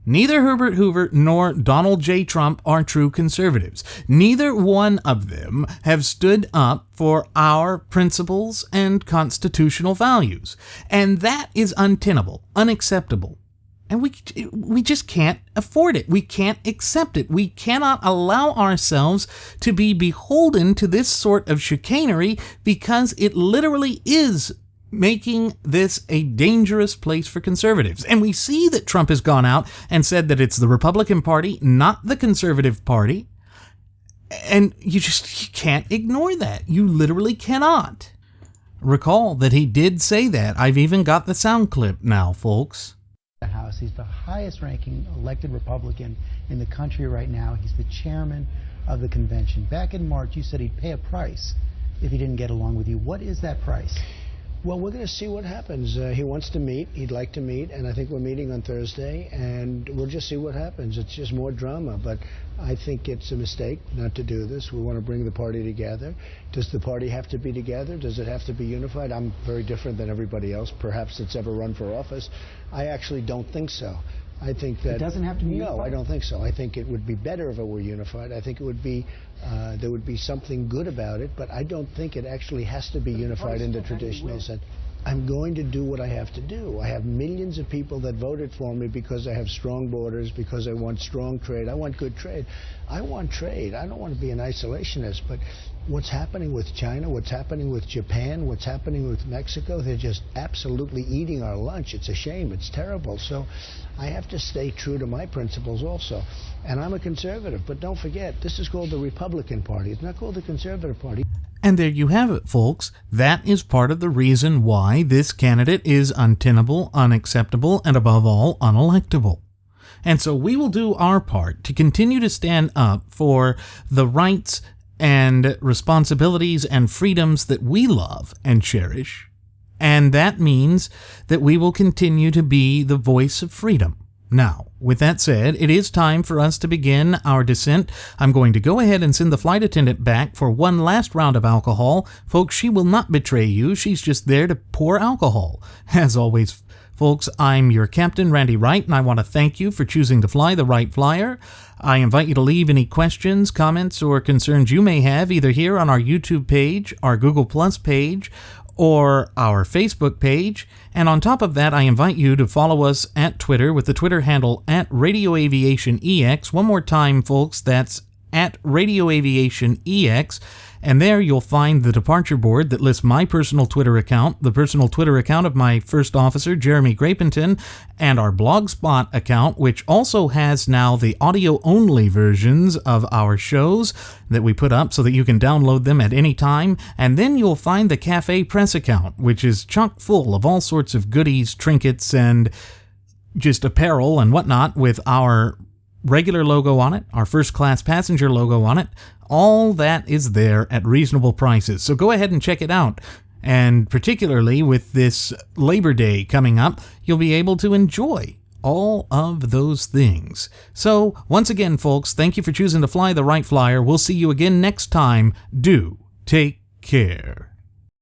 Neither Herbert Hoover nor Donald J. Trump are true conservatives. Neither one of them have stood up for our principles and constitutional values. And that is untenable, unacceptable. And we just can't afford it. We can't accept it. We cannot allow ourselves to be beholden to this sort of chicanery, because it literally is making this a dangerous place for conservatives. And we see that Trump has gone out and said that it's the Republican Party, not the Conservative Party. And you can't ignore that. You literally cannot. Recall that he did say that. I've even got the sound clip now, folks. House. He's the highest ranking elected Republican in the country right now. He's the chairman of the convention. Back in March, you said he'd pay a price if he didn't get along with you. What is that price? Well, we're going to see what happens. He wants to meet. He'd like to meet, and I think we're meeting on Thursday, and we'll just see what happens. It's just more drama, but I think it's a mistake not to do this. We want to bring the party together. Does the party have to be together? Does it have to be unified? I'm very different than everybody else, perhaps, that's ever run for office. I actually don't think so. I think that... It doesn't have to be unified? No, I don't think so. I think it would be better if it were unified. I think it would be, there would be something good about it, but I don't think it actually has to be unified in the traditional sense. I'm going to do what I have to do. I have millions of people that voted for me because I have strong borders, because I want strong trade. I want good trade. I want trade. I don't want to be an isolationist, but what's happening with China, what's happening with Japan, what's happening with Mexico, they're just absolutely eating our lunch. It's a shame. It's terrible. So I have to stay true to my principles also. And I'm a conservative, but don't forget, this is called the Republican Party. It's not called the Conservative Party. And there you have it, folks. That is part of the reason why this candidate is untenable, unacceptable, and above all, unelectable. And so we will do our part to continue to stand up for the rights and responsibilities and freedoms that we love and cherish. And that means that we will continue to be the voice of freedom. Now, with that said, it is time for us to begin our descent. I'm going to go ahead and send the flight attendant back for one last round of alcohol. Folks, she will not betray you. She's just there to pour alcohol. As always, folks, I'm your captain, Randy Wright, and I want to thank you for choosing to fly the Wright Flyer. I invite you to leave any questions, comments, or concerns you may have either here on our YouTube page, our Google Plus page, or our Facebook page. And on top of that, I invite you to follow us at Twitter with the Twitter handle at RadioAviationEX. One more time, folks, that's at RadioAviationEX. And there you'll find the departure board that lists my personal Twitter account, the personal Twitter account of my first officer, Jeremy Grapenton, and our Blogspot account, which also has now the audio-only versions of our shows that we put up so that you can download them at any time. And then you'll find the Cafe Press account, which is chock full of all sorts of goodies, trinkets, and just apparel and whatnot with our regular logo on it, our first-class passenger logo on it. All that is there at reasonable prices. So go ahead and check it out. And particularly with this Labor Day coming up, you'll be able to enjoy all of those things. So once again, folks, thank you for choosing to fly the Wright Flyer. We'll see you again next time. Do take care.